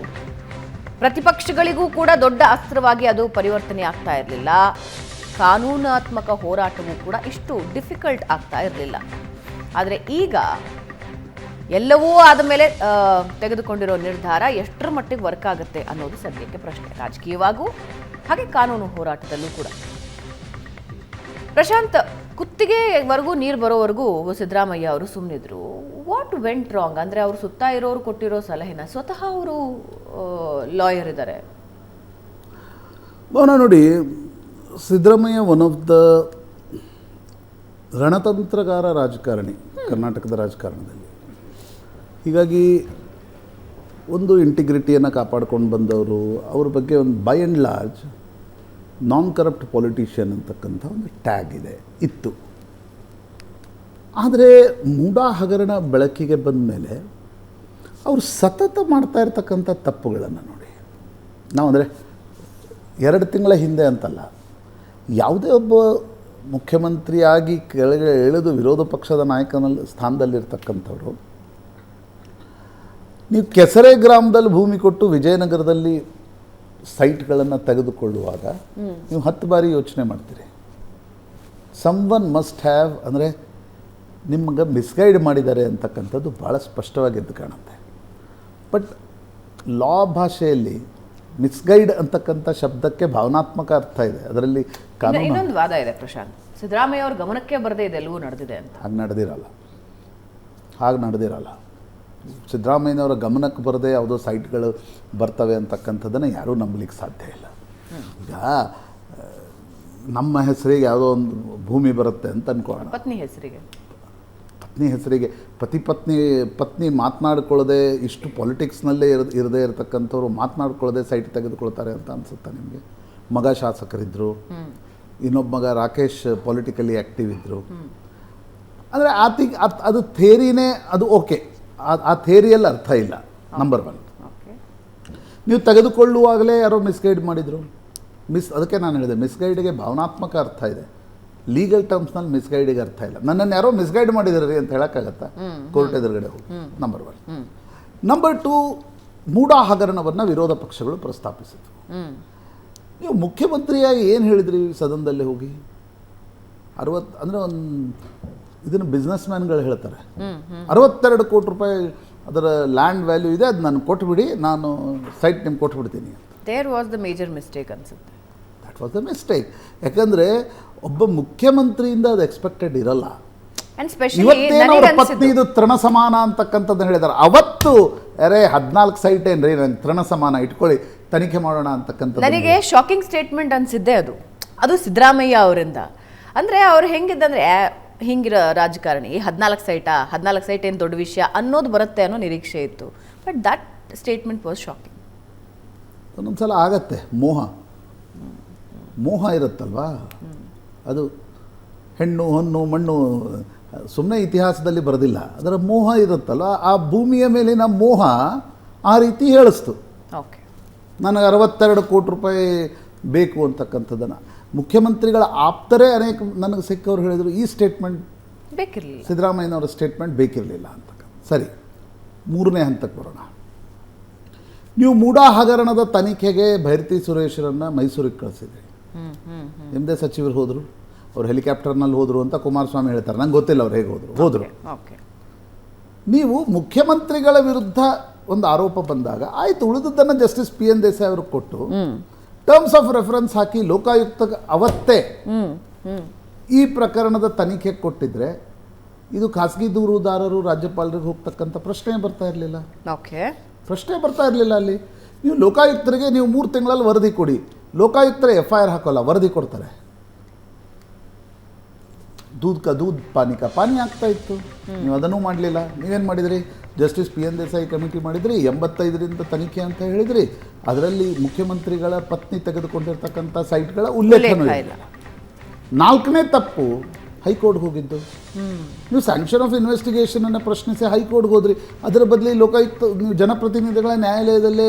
Speaker 1: ಪ್ರತಿಪಕ್ಷಗಳಿಗೂ ಕೂಡ ದೊಡ್ಡ ಅಸ್ತ್ರವಾಗಿ ಅದು ಪರಿವರ್ತನೆ ಆಗ್ತಾ ಇರಲಿಲ್ಲ. ಕಾನೂನಾತ್ಮಕ ಹೋರಾಟವೂ ಕೂಡ ಇಷ್ಟು ಡಿಫಿಕಲ್ಟ್ ಆಗ್ತಾ ಇರಲಿಲ್ಲ. ಆದರೆ ಈಗ ಎಲ್ಲವೂ ಆದ ಮೇಲೆ ತೆಗೆದುಕೊಂಡಿರೋ ನಿರ್ಧಾರ ಎಷ್ಟರ ಮಟ್ಟಿಗೆ ವರ್ಕ್ ಆಗುತ್ತೆ ಅನ್ನೋದು ಸದ್ಯಕ್ಕೆ ಪ್ರಶ್ನೆ, ರಾಜಕೀಯವಾಗೂ ಹಾಗೆ ಕಾನೂನು ಹೋರಾಟದಲ್ಲೂ ಕೂಡ. ಪ್ರಶಾಂತ್, ಕುತ್ತಿಗೆವರೆಗೂ ನೀರು ಬರೋವರೆಗೂ ಸಿದ್ದರಾಮಯ್ಯ ಅವರು ಸುಮ್ಮನಿದ್ರು. What went wrong? ಅಂದರೆ ಅವರು ಸುತ್ತ ಇರೋರು ಕೊಟ್ಟಿರೋ ಸಲಹೆನ ಸ್ವತಃ ಅವರು ಲಾಯರ್ ಇದ್ದಾರೆ.
Speaker 2: ನೋಡಿ, ಸಿದ್ದರಾಮಯ್ಯ ಒನ್ ಆಫ್ ದ ರಣತಂತ್ರಗಾರ ರಾಜಕಾರಣಿ ಕರ್ನಾಟಕದ ರಾಜಕಾರಣದಲ್ಲಿ. ಹೀಗಾಗಿ ಒಂದು ಇಂಟಿಗ್ರಿಟಿಯನ್ನು ಕಾಪಾಡ್ಕೊಂಡು ಬಂದವರು, ಅವ್ರ ಬಗ್ಗೆ ಒಂದು by and large non corrupt politician ಅಂತಕ್ಕಂಥ ಒಂದು ಟ್ಯಾಗ್ ಇತ್ತು. ಆದರೆ ಮೂಡಾ ಹಗರಣ ಬೆಳಕಿಗೆ ಬಂದ ಮೇಲೆ ಅವರು ಸತತ ಮಾಡ್ತಾ ಇರ್ತಕ್ಕಂಥ ತಪ್ಪುಗಳನ್ನು ನೋಡಿ. ನಾವು ಅಂದರೆ 2 ತಿಂಗಳ ಹಿಂದೆ ಅಂತಲ್ಲ, ಯಾವುದೇ ಒಬ್ಬ ಮುಖ್ಯಮಂತ್ರಿಯಾಗಿ ಕೆಳಗೆ ಇಳಿದು ವಿರೋಧ ಪಕ್ಷದ ನಾಯಕನಲ್ಲಿ ಸ್ಥಾನದಲ್ಲಿರ್ತಕ್ಕಂಥವ್ರು, ನೀವು ಕೆಸರೆ ಗ್ರಾಮದಲ್ಲಿ ಭೂಮಿ ಕೊಟ್ಟು ವಿಜಯನಗರದಲ್ಲಿ ಸೈಟ್ಗಳನ್ನು ತೆಗೆದುಕೊಳ್ಳುವಾಗ ನೀವು 10 ಬಾರಿ ಯೋಚನೆ ಮಾಡ್ತೀರಿ. ಸಮ್ವನ್ ಮಸ್ಟ್ ಹ್ಯಾವ್, ಅಂದರೆ ನಿಮ್ಗೆ ಮಿಸ್ಗೈಡ್ ಮಾಡಿದ್ದಾರೆ ಅಂತಕ್ಕಂಥದ್ದು ಭಾಳ ಸ್ಪಷ್ಟವಾಗಿ ಎದ್ದು ಕಾಣುತ್ತೆ. ಬಟ್ ಲಾ ಭಾಷೆಯಲ್ಲಿ ಮಿಸ್ಗೈಡ್ ಅಂತಕ್ಕಂಥ ಶಬ್ದಕ್ಕೆ ಭಾವನಾತ್ಮಕ ಅರ್ಥ ಇದೆ. ಅದರಲ್ಲಿ ಕಾನೂನು
Speaker 1: ಇನ್ನೊಂದು ವಾದ ಇದೆ ಪ್ರಶಾಂತ್, ಸಿದ್ದರಾಮಯ್ಯ ಅವ್ರ ಗಮನಕ್ಕೆ ಬರದೇ ಇದೆ ಎಲ್ಲವೂ ನಡೆದಿದೆ ಅಂತ.
Speaker 2: ಹಾಗೆ ನಡೆದಿರಲ್ಲ. ಸಿದ್ದರಾಮಯ್ಯನವರ ಗಮನಕ್ಕೆ ಬರದೆ ಯಾವುದೋ ಸೈಟ್ಗಳು ಬರ್ತವೆ ಅಂತಕ್ಕಂಥದ್ದನ್ನು ಯಾರೂ ನಂಬಲಿಕ್ಕೆ ಸಾಧ್ಯ ಇಲ್ಲ. ಈಗ ನಮ್ಮ ಹೆಸರಿಗೆ ಯಾವುದೋ ಒಂದು ಭೂಮಿ ಬರುತ್ತೆ ಅಂತ ಅನ್ಕೊಳ್ಳೋಣ.
Speaker 1: ಪತ್ನಿ
Speaker 2: ಹೆಸರಿಗೆ ಪತ್ನಿ ಮಾತನಾಡ್ಕೊಳ್ಳದೆ, ಇಷ್ಟು ಪೊಲಿಟಿಕ್ಸ್ನಲ್ಲೇ ಇರದೇ ಇರತಕ್ಕಂಥವ್ರು ಮಾತನಾಡ್ಕೊಳ್ಳದೆ ಸೈಟ್ ತೆಗೆದುಕೊಳ್ತಾರೆ ಅಂತ ಅನಿಸುತ್ತಾ ನಿಮಗೆ? ಮಗ ಶಾಸಕರಿದ್ದರು, ಇನ್ನೊಬ್ಬ ಮಗ ರಾಕೇಶ್ ಪೊಲಿಟಿಕಲಿ ಆ್ಯಕ್ಟಿವ್ ಇದ್ದರು. ಅಂದರೆ ಅದು ಥೇರಿನೇ, ಅದು ಓಕೆ, ಆ ಥೇರಿಯಲ್ಲಿ ಅರ್ಥ ಇಲ್ಲ. ನಂಬರ್ 1, ನೀವು ತೆಗೆದುಕೊಳ್ಳುವಾಗಲೇ ಯಾರೋ ಮಿಸ್ಗೈಡ್ ಮಾಡಿದರು. ಅದಕ್ಕೆ ನಾನು ಹೇಳಿದೆ, ಮಿಸ್ಗೈಡ್ಗೆ ಭಾವನಾತ್ಮಕ ಅರ್ಥ ಇದೆ, ಲೀಗಲ್ ಟರ್ಮ್ಸ್ನಲ್ಲಿ ಮಿಸ್ಗೈಡಿಗೆ ಅರ್ಥ ಇಲ್ಲ. ನನ್ನನ್ನು ಯಾರೋ ಮಿಸ್ಗೈಡ್ ಮಾಡಿದ್ರಿ ಅಂತ ಹೇಳೋಕ್ಕಾಗತ್ತಾ? ಕೋರ್ಟ್ ಎದುರುಗಡೆ ಹೋಗಿ. ನಂಬರ್ 1. ನಂಬರ್ 2, ಮೂಡಾ ಹಗರಣವನ್ನು ವಿರೋಧ ಪಕ್ಷಗಳು ಪ್ರಸ್ತಾಪಿಸಿದ್ರು. ನೀವು ಮುಖ್ಯಮಂತ್ರಿಯಾಗಿ ಏನು ಹೇಳಿದ್ರಿ ಸದನದಲ್ಲಿ ಹೋಗಿ? 60 ಅಂದರೆ ಒಂದು ಇದನ್ನು ಬಿಸ್ನೆಸ್ ಮ್ಯಾನ್ಗಳು ಹೇಳ್ತಾರೆ, 62 ಕೋಟಿ ರೂಪಾಯಿ ಅದರ ಲ್ಯಾಂಡ್ ವ್ಯಾಲ್ಯೂ ಇದೆ, ಅದು ನಾನು ಕೊಟ್ಬಿಡಿ, ನಾನು ಸೈಟ್ ನಿಮ್ಗೆ ಕೊಟ್ಬಿಡ್ತೀನಿ.
Speaker 1: There was the major mistake ಅನ್ಸುತ್ತೆ.
Speaker 2: That was the mistake. ಯಾಕಂದರೆ ಒಬ್ಬ ಮುಖ್ಯಮಂತ್ರಿಯಿಂದ ಅದು ಎಕ್ಸ್ಪೆಕ್ಟೆಡ್ ಇರಲ್ಲ. ಇವತ್ತೇನು ಅವ್ರ ಪತ್ನಿ ಇದು ತೃಣ ಸಮಾನ ಅಂತಕ್ಕಂಥದ್ದನ್ನು ಹೇಳಿದ್ದಾರೆ. ಅವತ್ತು 14 ಸೈಟ್ ಏನ್ರಿ ನಂಗೆ ತೃಣ ಸಮಾನ ಇಟ್ಕೊಳ್ಳಿ, ತನಿಖೆ ಮಾಡೋಣ ಅಂತಕ್ಕಂಥದ್ದು
Speaker 1: ನನಗೆ ಶಾಕಿಂಗ್ ಸ್ಟೇಟ್ಮೆಂಟ್ ಅನ್ಸಿದ್ದೆ. ಅದು ಸಿದ್ದರಾಮಯ್ಯ ಅವರಿಂದ. ಅಂದರೆ ಅವ್ರು ಹೆಂಗಿದ್ದಂದ್ರೆ, ಹಿಂಗಿರೋ ರಾಜಕಾರಣಿ 14 ಸೈಟ್ ಏನು ದೊಡ್ಡ ವಿಷಯ ಅನ್ನೋದು ಬರುತ್ತೆ ಅನ್ನೋ ನಿರೀಕ್ಷೆ ಇತ್ತು. But that statement was shocking.
Speaker 2: ಒಂದೊಂದ್ಸಲ ಆಗತ್ತೆ, ಮೋಹ ಇರುತ್ತಲ್ವಾ, ಅದು ಹೆಣ್ಣು ಹೊನ್ನು ಮಣ್ಣು ಸುಮ್ಮನೆ ಇತಿಹಾಸದಲ್ಲಿ ಬರೆದಿಲ್ಲ, ಅದರ ಮೋಹ ಇರುತ್ತಲ್ವ, ಆ ಭೂಮಿಯ ಮೇಲಿನ ಮೋಹ ಆ ರೀತಿ ಹೇಳಿಸ್ತು.
Speaker 1: ಓಕೆ,
Speaker 2: ನನಗೆ 62 ಕೋಟಿ ರೂಪಾಯಿ ಬೇಕು ಅಂತಕ್ಕಂಥದ್ದನ್ನು ಮುಖ್ಯಮಂತ್ರಿಗಳ ಆಪ್ತರೇ ಅನೇಕ ನನಗೆ ಸಿಕ್ಕವರು ಹೇಳಿದರು, ಈ ಸ್ಟೇಟ್ಮೆಂಟ್
Speaker 1: ಬೇಕಿರಲಿಲ್ಲ,
Speaker 2: ಸಿದ್ದರಾಮಯ್ಯನವರ ಸ್ಟೇಟ್ಮೆಂಟ್ ಬೇಕಿರಲಿಲ್ಲ ಅಂತಕ್ಕ. ಸರಿ, 3ನೇ ಹಂತಕ್ಕೆ ಬರೋಣ. ನೀವು ಮೂಡಾ ಹಗರಣದ ತನಿಖೆಗೆ ಭೈರತಿ ಸುರೇಶರನ್ನು ಮೈಸೂರಿಗೆ ಕಳಿಸಿದ್ರಿ. ನಿಮ್ಮದೇ ಸಚಿವರು ಹೋದರು, ಅವ್ರು ಹೆಲಿಕಾಪ್ಟರ್ನಲ್ಲಿ ಹೋದರು ಅಂತ ಕುಮಾರಸ್ವಾಮಿ ಹೇಳ್ತಾರೆ. ನಂಗೆ ಗೊತ್ತಿಲ್ಲ ಅವ್ರು ಹೇಗೆ ಹೋದರು. ನೀವು ಮುಖ್ಯಮಂತ್ರಿಗಳ ವಿರುದ್ಧ ಒಂದು ಆರೋಪ ಬಂದಾಗ ಆಯಿತು, ಉಳಿದದ್ದನ್ನು ಜಸ್ಟಿಸ್ PN ದೇಸಾಯಿ ಅವ್ರಿಗೆ ಕೊಟ್ಟು ಟರ್ಮ್ಸ್ ಆಫ್ ರೆಫರೆನ್ಸ್ ಹಾಕಿ ಲೋಕಾಯುಕ್ತ ಅವತ್ತೇ ಈ ಪ್ರಕರಣದ ತನಿಖೆ ಕೊಟ್ಟಿದ್ರೆ ಇದು ಖಾಸಗಿ ದೂರುದಾರರು ರಾಜ್ಯಪಾಲರಿಗೆ ಹೋಗ್ತಕ್ಕಂಥ ಪ್ರಶ್ನೆ ಬರ್ತಾ ಇರಲಿಲ್ಲ.
Speaker 1: ಓಕೆ,
Speaker 2: ಪ್ರಶ್ನೆ ಬರ್ತಾ ಇರಲಿಲ್ಲ ಅಲ್ಲಿ. ನೀವು ಲೋಕಾಯುಕ್ತರಿಗೆ ನೀವು 3 ತಿಂಗಳಲ್ಲಿ ವರದಿ ಕೊಡಿ, ಲೋಕಾಯುಕ್ತರೇ FIR ಹಾಕೋಲ್ಲ, ವರದಿ ಕೊಡ್ತಾರೆ. ದೂದ್ ಪಾನಿ ಆಗ್ತಾ ಇತ್ತು, ನೀವು ಅದನ್ನೂ ಮಾಡಲಿಲ್ಲ. ನೀವೇನು ಮಾಡಿದ್ರಿ? ಜಸ್ಟಿಸ್ PN ದೇಸಾಯಿ ಕಮಿಟಿ ಮಾಡಿದ್ರಿ, 85ರಿಂದ ತನಿಖೆ ಅಂತ ಹೇಳಿದ್ರಿ. ಅದರಲ್ಲಿ ಮುಖ್ಯಮಂತ್ರಿಗಳ ಪತ್ನಿ ತೆಗೆದುಕೊಂಡಿರ್ತಕ್ಕಂಥ ಸೈಟ್ಗಳ ಉಲ್ಲೇಖನೂ ಇಲ್ಲ. 4ನೇ ತಪ್ಪು ಹೈಕೋರ್ಟ್ಗೆ ಹೋಗಿದ್ದು. ನೀವು ಸ್ಯಾಂಕ್ಷನ್ ಆಫ್ ಇನ್ವೆಸ್ಟಿಗೇಷನ್ ಅನ್ನು ಪ್ರಶ್ನಿಸಿ ಹೈಕೋರ್ಟ್ಗೆ ಹೋದ್ರಿ. ಅದರ ಬದಲಿ ಲೋಕಾಯುಕ್ತ, ನೀವು ಜನಪ್ರತಿನಿಧಿಗಳ ನ್ಯಾಯಾಲಯದಲ್ಲೇ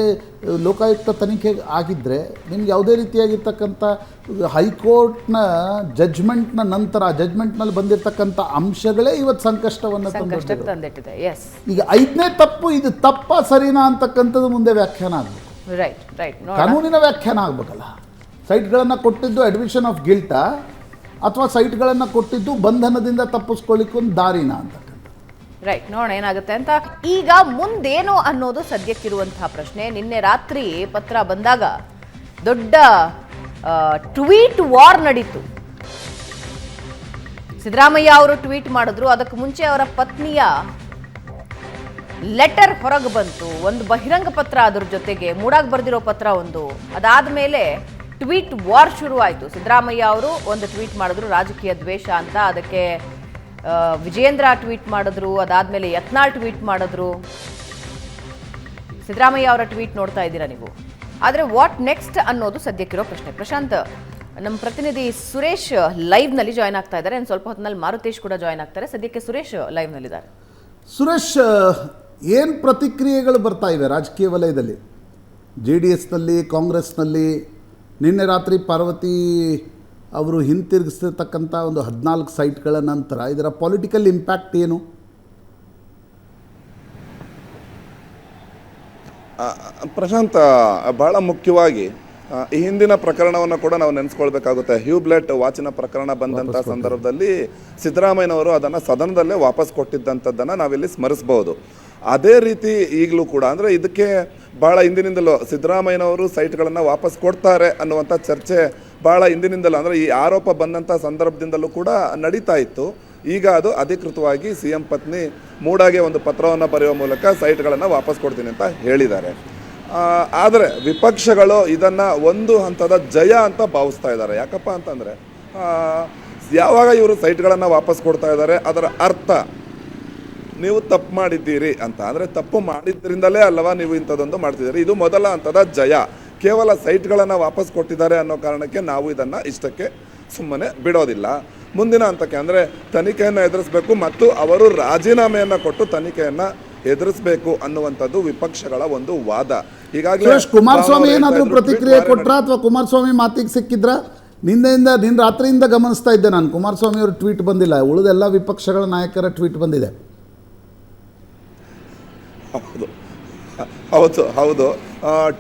Speaker 2: ಲೋಕಾಯುಕ್ತ ತನಿಖೆ ಆಗಿದ್ದರೆ ನಿಮ್ಗೆ ಯಾವುದೇ ರೀತಿಯಾಗಿರ್ತಕ್ಕಂಥ ಹೈಕೋರ್ಟ್ನ ಜಡ್ಜ್ಮೆಂಟ್ನ ನಂತರ ಜಡ್ಜ್ಮೆಂಟ್ನಲ್ಲಿ ಬಂದಿರತಕ್ಕಂಥ ಅಂಶಗಳೇ ಇವತ್ತು ಸಂಕಷ್ಟವನ್ನು
Speaker 1: ತಂದಿಟ್ಟಿದೆ.
Speaker 2: ಈಗ 5ನೇ ತಪ್ಪು, ಇದು ತಪ್ಪ ಸರಿನಾ ಅಂತಕ್ಕಂಥದ್ದು ಮುಂದೆ ವ್ಯಾಖ್ಯಾನ ಆಗಬೇಕು.
Speaker 1: ರೈಟ್
Speaker 2: ಕಾನೂನಿನ ವ್ಯಾಖ್ಯಾನ ಆಗಬೇಕಲ್ಲ. ಸೈಟ್ಗಳನ್ನು ಕೊಟ್ಟಿದ್ದು ಅಡ್ಮಿಷನ್ ಆಫ್ ಗಿಲ್ಟಾ ಅಥವಾ ಸೈಟ್ಗಳನ್ನು ಕೊಟ್ಟಿದ್ದು ಬಂಧನದಿಂದ ತಪ್ಪಿಸ್ಕೊಳ್ಳಿಕ್ಕೊಂದು ದಾರಿನ ಅಂತಕ್ಕಂಥ.
Speaker 1: ರೈಟ್, ನೋಡೋಣ ಏನಾಗುತ್ತೆ ಅಂತ. ಈಗ ಮುಂದೇನು ಅನ್ನೋದು ಸದ್ಯಕ್ಕಿರುವಂತಹ ಪ್ರಶ್ನೆ. ನಿನ್ನೆ ರಾತ್ರಿ ಪತ್ರ ಬಂದಾಗ ದೊಡ್ಡ ಟ್ವೀಟ್ ವಾರ್ ನಡೀತು. ಸಿದ್ದರಾಮಯ್ಯ ಅವರು ಟ್ವೀಟ್ ಮಾಡಿದ್ರು, ಅದಕ್ಕೆ ಮುಂಚೆ ಅವರ ಪತ್ನಿಯ ಲೆಟರ್ ಹೊರಗೆ ಬಂತು, ಒಂದು ಬಹಿರಂಗ ಪತ್ರ, ಅದ್ರ ಜೊತೆಗೆ ಮೂಡಾಗ್ ಬರೆದಿರೋ ಪತ್ರ ಒಂದು. ಅದಾದ್ಮೇಲೆ ಟ್ವೀಟ್ ವಾರ್ ಶುರು ಆಯಿತು. ಸಿದ್ದರಾಮಯ್ಯ ಅವರು ಒಂದು ಟ್ವೀಟ್ ಮಾಡಿದ್ರು, ರಾಜಕೀಯ ದ್ವೇಷ ಅಂತ. ಅದಕ್ಕೆ ವಿಜೇಂದ್ರ ಟ್ವೀಟ್ ಮಾಡಿದ್ರು, ಅದಾದ್ಮೇಲೆ ಯತ್ನಾಳ್ ಟ್ವೀಟ್ ಮಾಡಿದ್ರು. ಸಿದ್ದರಾಮಯ್ಯ ಅವರ ಟ್ವೀಟ್ ನೋಡ್ತಾ ಇದ್ದೀರಾ ನೀವು. ಆದರೆ ವಾಟ್ ನೆಕ್ಸ್ಟ್ ಅನ್ನೋದು ಸದ್ಯಕ್ಕಿರೋ ಪ್ರಶ್ನೆ. ಪ್ರಶಾಂತ್, ನಮ್ಮ ಪ್ರತಿನಿಧಿ ಸುರೇಶ್ ಲೈವ್ನಲ್ಲಿ ಜಾಯ್ನ್ ಆಗ್ತಾ ಇದ್ದಾರೆ. ಸ್ವಲ್ಪ ಹೊತ್ತಿನಲ್ಲಿ ಮಾರುತೇಶ್ ಕೂಡ ಜಾಯ್ನ್ ಆಗ್ತಾರೆ. ಸದ್ಯಕ್ಕೆ ಸುರೇಶ್ ಲೈವ್ನಲ್ಲಿದ್ದಾರೆ.
Speaker 2: ಸುರೇಶ್, ಏನು ಪ್ರತಿಕ್ರಿಯೆಗಳು ಬರ್ತಾ ಇವೆ ರಾಜಕೀಯ ವಲಯದಲ್ಲಿ? JDSನಲ್ಲಿ, ಕಾಂಗ್ರೆಸ್ನಲ್ಲಿ ನಿನ್ನೆ ರಾತ್ರಿ ಪಾರ್ವತಿ ಅವರು ಹಿಂತಿರುಗಿಸಿರ್ತಕ್ಕಂಥ ಒಂದು 14 ಸೈಟ್ಗಳ ನಂತರ ಇದರ ಪೊಲಿಟಿಕಲ್ ಇಂಪ್ಯಾಕ್ಟ್ ಏನು?
Speaker 3: ಪ್ರಶಾಂತ್, ಬಹಳ ಮುಖ್ಯವಾಗಿ ಈ ಹಿಂದಿನ ಪ್ರಕರಣವನ್ನು ಕೂಡ ನಾವು ನೆನೆಸ್ಕೊಳ್ಬೇಕಾಗುತ್ತೆ. ಹ್ಯೂಬ್ಲೆಟ್ ವಾಚಿನ ಪ್ರಕರಣ ಬಂದಂಥ ಸಂದರ್ಭದಲ್ಲಿ ಸಿದ್ದರಾಮಯ್ಯನವರು ಅದನ್ನು ಸದನದಲ್ಲೇ ವಾಪಸ್ ಕೊಟ್ಟಿದ್ದಂಥದ್ದನ್ನು ನಾವಿಲ್ಲಿ ಸ್ಮರಿಸ್ಬೋದು. ಅದೇ ರೀತಿ ಈಗಲೂ ಕೂಡ, ಅಂದರೆ ಇದಕ್ಕೆ ಭಾಳ ಹಿಂದಿನಿಂದಲೂ ಸಿದ್ದರಾಮಯ್ಯನವರು ಸೈಟ್ಗಳನ್ನು ವಾಪಸ್ ಕೊಡ್ತಾರೆ ಅನ್ನುವಂಥ ಚರ್ಚೆ ಭಾಳ ಹಿಂದಿನಿಂದಲೂ, ಅಂದರೆ ಈ ಆರೋಪ ಬಂದಂಥ ಸಂದರ್ಭದಿಂದಲೂ ಕೂಡ ನಡೀತಾ ಇತ್ತು. ಈಗ ಅದು ಅಧಿಕೃತವಾಗಿ CM ಪತ್ನಿ ಮೂಡಾಗೆ ಒಂದು ಪತ್ರವನ್ನು ಬರೆಯುವ ಮೂಲಕ ಸೈಟ್ಗಳನ್ನು ವಾಪಸ್ ಕೊಡ್ತೀನಿ ಅಂತ ಹೇಳಿದ್ದಾರೆ. ಆದರೆ ವಿಪಕ್ಷಗಳು ಇದನ್ನು ಒಂದು ಹಂತದ ಜಯ ಅಂತ ಭಾವಿಸ್ತಾ ಇದ್ದಾರೆ. ಯಾಕಪ್ಪ ಅಂತಂದರೆ, ಯಾವಾಗ ಇವರು ಸೈಟ್ಗಳನ್ನು ವಾಪಸ್ ಕೊಡ್ತಾ ಇದ್ದಾರೆ ಅದರ ಅರ್ಥ ನೀವು ತಪ್ಪು ಮಾಡಿದ್ದೀರಿ ಅಂತ. ಅಂದರೆ ತಪ್ಪು ಮಾಡಿದ್ರಿಂದಲೇ ಅಲ್ಲವಾ ನೀವು ಇಂಥದ್ದೊಂದು ಮಾಡ್ತಿದ್ದೀರಿ, ಇದು ಮೊದಲ ಹಂತದ ಜಯ. ಕೇವಲ ಸೈಟ್ಗಳನ್ನು ವಾಪಸ್ ಕೊಟ್ಟಿದ್ದಾರೆ ಅನ್ನೋ ಕಾರಣಕ್ಕೆ ನಾವು ಇದನ್ನು ಇಷ್ಟಕ್ಕೆ ಸುಮ್ಮನೆ ಬಿಡೋದಿಲ್ಲ. ಮುಂದಿನ ಹಂತಕ್ಕೆ ಅಂದರೆ ತನಿಖೆಯನ್ನು ಎದುರಿಸಬೇಕು ಮತ್ತು ಅವರು ರಾಜೀನಾಮೆಯನ್ನು ಕೊಟ್ಟು ತನಿಖೆಯನ್ನು ಎದುರಿಸಬೇಕು ಅನ್ನುವಂಥದ್ದು ವಿಪಕ್ಷಗಳ ಒಂದು ವಾದ.
Speaker 2: ಹೀಗಾಗಿ ಕುಮಾರಸ್ವಾಮಿ ಏನಾದರೂ ಪ್ರತಿಕ್ರಿಯೆ ಕೊಟ್ರಾ ಅಥವಾ ಕುಮಾರಸ್ವಾಮಿ ಮಾತಿಗೆ ಸಿಕ್ಕಿದ್ರ? ನಿನ್ನ ರಾತ್ರಿಯಿಂದ ಗಮನಿಸ್ತಾ ಇದ್ದೆ ನಾನು, ಕುಮಾರಸ್ವಾಮಿ ಅವರು ಟ್ವೀಟ್ ಬಂದಿಲ್ಲ, ಉಳಿದೆಲ್ಲ ವಿಪಕ್ಷಗಳ ನಾಯಕರ ಟ್ವೀಟ್ ಬಂದಿದೆ.
Speaker 3: ಹೌದು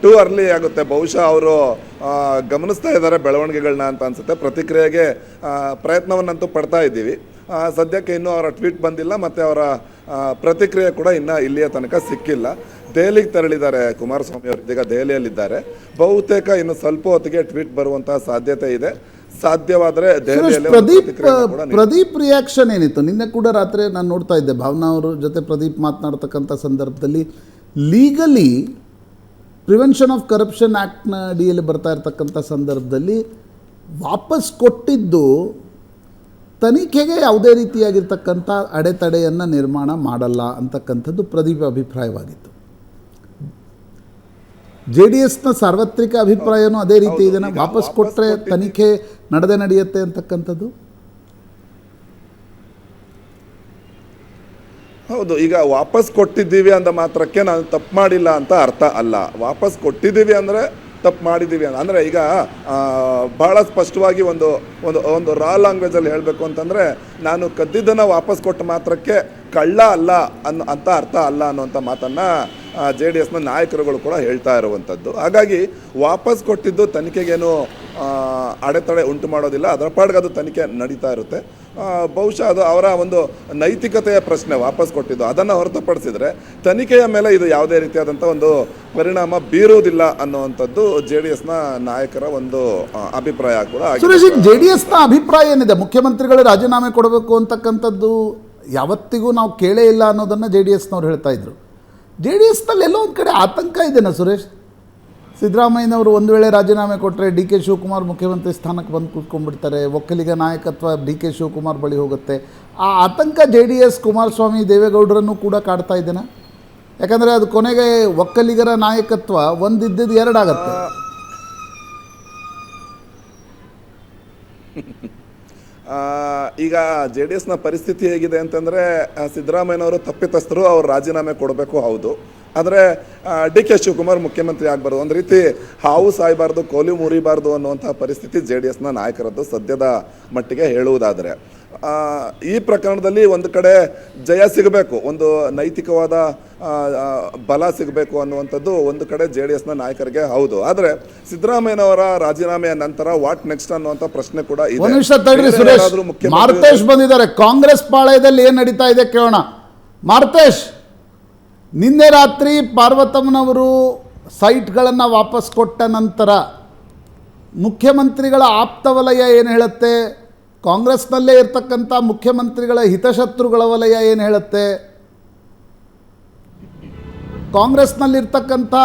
Speaker 3: ಟೂ ಅರ್ಲಿ ಆಗುತ್ತೆ. ಬಹುಶಃ ಅವರು ಗಮನಿಸ್ತಾ ಇದ್ದಾರೆ ಬೆಳವಣಿಗೆಗಳನ್ನ ಅಂತ ಅನಿಸುತ್ತೆ. ಪ್ರತಿಕ್ರಿಯೆಗೆ ಪ್ರಯತ್ನವನ್ನಂತೂ ಪಡ್ತಾ ಇದ್ದೀವಿ. ಸದ್ಯಕ್ಕೆ ಇನ್ನೂ ಅವರ ಟ್ವೀಟ್ ಬಂದಿಲ್ಲ ಮತ್ತು ಅವರ ಪ್ರತಿಕ್ರಿಯೆ ಕೂಡ ಇನ್ನೂ ಇಲ್ಲಿಯ ತನಕ ಸಿಕ್ಕಿಲ್ಲ. ದೆಹಲಿಗೆ ತೆರಳಿದ್ದಾರೆ ಕುಮಾರಸ್ವಾಮಿ ಅವರು, ಇದೀಗ ದೆಹಲಿಯಲ್ಲಿದ್ದಾರೆ. ಬಹುತೇಕ ಇನ್ನು ಸ್ವಲ್ಪ ಹೊತ್ತಿಗೆ ಟ್ವೀಟ್ ಬರುವಂತಹ ಸಾಧ್ಯತೆ ಇದೆ. ಸಾಧ್ಯವಾದರೆ
Speaker 2: ಪ್ರದೀಪ್ ರಿಯಾಕ್ಷನ್ ಏನಿತ್ತು ನಿನ್ನೆ ಕೂಡ ರಾತ್ರಿ ನಾನು ನೋಡ್ತಾ ಇದ್ದೆ. ಭಾವನಾ ಅವರು ಜೊತೆ ಪ್ರದೀಪ್ ಮಾತನಾಡ್ತಕ್ಕಂಥ ಸಂದರ್ಭದಲ್ಲಿ ಲೀಗಲಿ ಪ್ರಿವೆನ್ಷನ್ ಆಫ್ ಕರಪ್ಷನ್ ಆ್ಯಕ್ಟ್ನ ಅಡಿಯಲ್ಲಿ ಬರ್ತಾ ಇರ್ತಕ್ಕಂಥ ಸಂದರ್ಭದಲ್ಲಿ ವಾಪಸ್ ಕೊಟ್ಟಿದ್ದು ತನಿಖೆಗೆ ಯಾವುದೇ ರೀತಿಯಾಗಿರ್ತಕ್ಕಂಥ ಅಡೆತಡೆಯನ್ನು ನಿರ್ಮಾಣ ಮಾಡಲ್ಲ ಅಂತಕ್ಕಂಥದ್ದು ಪ್ರದೀಪ್ ಅಭಿಪ್ರಾಯವಾಗಿತ್ತು. JDSನ ಸಾರ್ವತ್ರಿಕ ಅಭಿಪ್ರಾಯನೂ ಅದೇ ರೀತಿ ಇದನ್ನು ವಾಪಸ್ ಕೊಟ್ಟರೆ ತನಿಖೆ ನಡೆಯುತ್ತೆ ಅಂತಕ್ಕಂಥದ್ದು.
Speaker 3: ಹೌದು, ಈಗ ವಾಪಸ್ ಕೊಟ್ಟಿದ್ದೀವಿ ಅಂದ ಮಾತ್ರಕ್ಕೆ ನಾನು ತಪ್ಪು ಮಾಡಿಲ್ಲ ಅಂತ ಅರ್ಥ ಅಲ್ಲ. ವಾಪಸ್ ಕೊಟ್ಟಿದ್ದೀವಿ ಅಂದರೆ ತಪ್ಪು ಮಾಡಿದ್ದೀವಿ ಅಂದರೆ ಈಗ ಭಾಳ ಸ್ಪಷ್ಟವಾಗಿ ಒಂದು ಒಂದು ಒಂದು ರಾ ಲ್ಯಾಂಗ್ವೇಜಲ್ಲಿ ಹೇಳಬೇಕು ಅಂತಂದರೆ, ನಾನು ಕದ್ದಿದ್ದನ್ನು ವಾಪಸ್ ಕೊಟ್ಟ ಮಾತ್ರಕ್ಕೆ ಕಳ್ಳ ಅಲ್ಲ ಅಂತ ಅರ್ಥ ಅಲ್ಲ ಅನ್ನುವಂಥ ಮಾತನ್ನು JDSನ ನಾಯಕರುಗಳು ಕೂಡ ಹೇಳ್ತಾ ಇರುವಂಥದ್ದು. ಹಾಗಾಗಿ ವಾಪಸ್ ಕೊಟ್ಟಿದ್ದು ತನಿಖೆಗೇನು ಅಡೆತಡೆ ಉಂಟು ಮಾಡೋದಿಲ್ಲ, ಅದರ ಪಾಡಿಗೆ ಅದು ತನಿಖೆ ನಡೀತಾ ಇರುತ್ತೆ. ಬಹುಶಃ ಅದು ಅವರ ಒಂದು ನೈತಿಕತೆಯ ಪ್ರಶ್ನೆ ವಾಪಸ್ ಕೊಟ್ಟಿದ್ದು. ಅದನ್ನು ಹೊರತುಪಡಿಸಿದರೆ ತನಿಖೆಯ ಮೇಲೆ ಇದು ಯಾವುದೇ ರೀತಿಯಾದಂಥ ಒಂದು ಪರಿಣಾಮ ಬೀರುವುದಿಲ್ಲ ಅನ್ನುವಂಥದ್ದು JDSನ ನಾಯಕರ ಒಂದು ಅಭಿಪ್ರಾಯ ಕೂಡ.
Speaker 2: ಸುರೇಶ್, JDSನ ಅಭಿಪ್ರಾಯ ಏನಿದೆ? ಮುಖ್ಯಮಂತ್ರಿಗಳು ರಾಜೀನಾಮೆ ಕೊಡಬೇಕು ಅಂತಕ್ಕಂಥದ್ದು ಯಾವತ್ತಿಗೂ ನಾವು ಕೇಳೇ ಇಲ್ಲ ಅನ್ನೋದನ್ನು JDSನವ್ರು ಹೇಳ್ತಾ ಇದ್ರು. ಜೆ ಡಿ ಎಸ್ನಲ್ಲಿ ಎಲ್ಲೋ ಒಂದು ಕಡೆ ಆತಂಕ ಇದೆನಾ ಸುರೇಶ್? ಸಿದ್ದರಾಮಯ್ಯನವರು ಒಂದು ವೇಳೆ ರಾಜೀನಾಮೆ ಕೊಟ್ಟರೆ ಡಿ ಕೆ ಶಿವಕುಮಾರ್ ಮುಖ್ಯಮಂತ್ರಿ ಸ್ಥಾನಕ್ಕೆ ಬಂದು ಕೂತ್ಕೊಂಡ್ಬಿಡ್ತಾರೆ, ಒಕ್ಕಲಿಗ ನಾಯಕತ್ವ ಡಿ ಕೆ ಶಿವಕುಮಾರ್ ಬಳಿ ಹೋಗುತ್ತೆ. ಆ ಆತಂಕ ಜೆ ಡಿ ಎಸ್ ಕುಮಾರಸ್ವಾಮಿ ದೇವೇಗೌಡರನ್ನು ಕೂಡ ಕಾಡ್ತಾ ಇದ್ದೇನೆ. ಯಾಕಂದರೆ ಅದು ಕೊನೆಗೆ ಒಕ್ಕಲಿಗರ ನಾಯಕತ್ವ ಒಂದಿದ್ದದ್ದು ಎರಡಾಗತ್ತೆ.
Speaker 3: ಈಗ ಜೆ ಡಿ ಎಸ್ನ ಪರಿಸ್ಥಿತಿ ಹೇಗಿದೆ ಅಂತಂದರೆ, ಸಿದ್ದರಾಮಯ್ಯನವರು ತಪ್ಪಿತಸ್ಥರು, ಅವ್ರು ರಾಜೀನಾಮೆ ಕೊಡಬೇಕು, ಹೌದು. ಆದರೆ ಡಿ ಕೆ ಶಿವಕುಮಾರ್ ಮುಖ್ಯಮಂತ್ರಿ ಆಗಬಾರ್ದು, ಒಂದು ರೀತಿ ಹಾವು ಸಾಯಬಾರ್ದು, ಕೋಲಿ ಮುರಿಬಾರ್ದು ಅನ್ನುವಂಥ ಪರಿಸ್ಥಿತಿ ಜೆ ಡಿ ಎಸ್ನ ನಾಯಕರದ್ದು ಸದ್ಯದ ಮಟ್ಟಿಗೆ ಹೇಳುವುದಾದರೆ. ಈ ಪ್ರಕರಣದಲ್ಲಿ ಒಂದು ಕಡೆ ಜಯ ಸಿಗಬೇಕು, ಒಂದು ನೈತಿಕವಾದ ಬಲ ಸಿಗಬೇಕು ಅನ್ನುವಂಥದ್ದು ಒಂದು ಕಡೆ ಜೆ ಡಿ ಎಸ್ನ ನಾಯಕರಿಗೆ ಹೌದು. ಆದರೆ ಸಿದ್ದರಾಮಯ್ಯನವರ ರಾಜೀನಾಮೆಯ ನಂತರ ವಾಟ್ ನೆಕ್ಸ್ಟ್ ಅನ್ನುವಂಥ ಪ್ರಶ್ನೆ ಕೂಡ ಇದೆ.
Speaker 2: ಮಾರ್ತೇಶ್ ಬಂದಿದ್ದಾರೆ ಕಾಂಗ್ರೆಸ್ ಪಾಳಯದಲ್ಲಿ, ಏನು ನಡೀತಾ ಇದೆ ಕೇಳೋಣ. ಮಾರ್ತೇಶ್, ನಿನ್ನೆ ರಾತ್ರಿ ಪಾರ್ವತಮ್ಮನವರು ಸೈಟ್ಗಳನ್ನು ವಾಪಸ್ ಕೊಟ್ಟ ನಂತರ ಮುಖ್ಯಮಂತ್ರಿಗಳ ಆಪ್ತವಲಯ ಏನು ಹೇಳುತ್ತೆ, ಕಾಂಗ್ರೆಸ್ನಲ್ಲೇ ಇರ್ತಕ್ಕಂಥ ಮುಖ್ಯಮಂತ್ರಿಗಳ ಹಿತಶತ್ರುಗಳ ವಲಯ ಏನು ಹೇಳುತ್ತೆ, ಕಾಂಗ್ರೆಸ್ನಲ್ಲಿರ್ತಕ್ಕಂಥ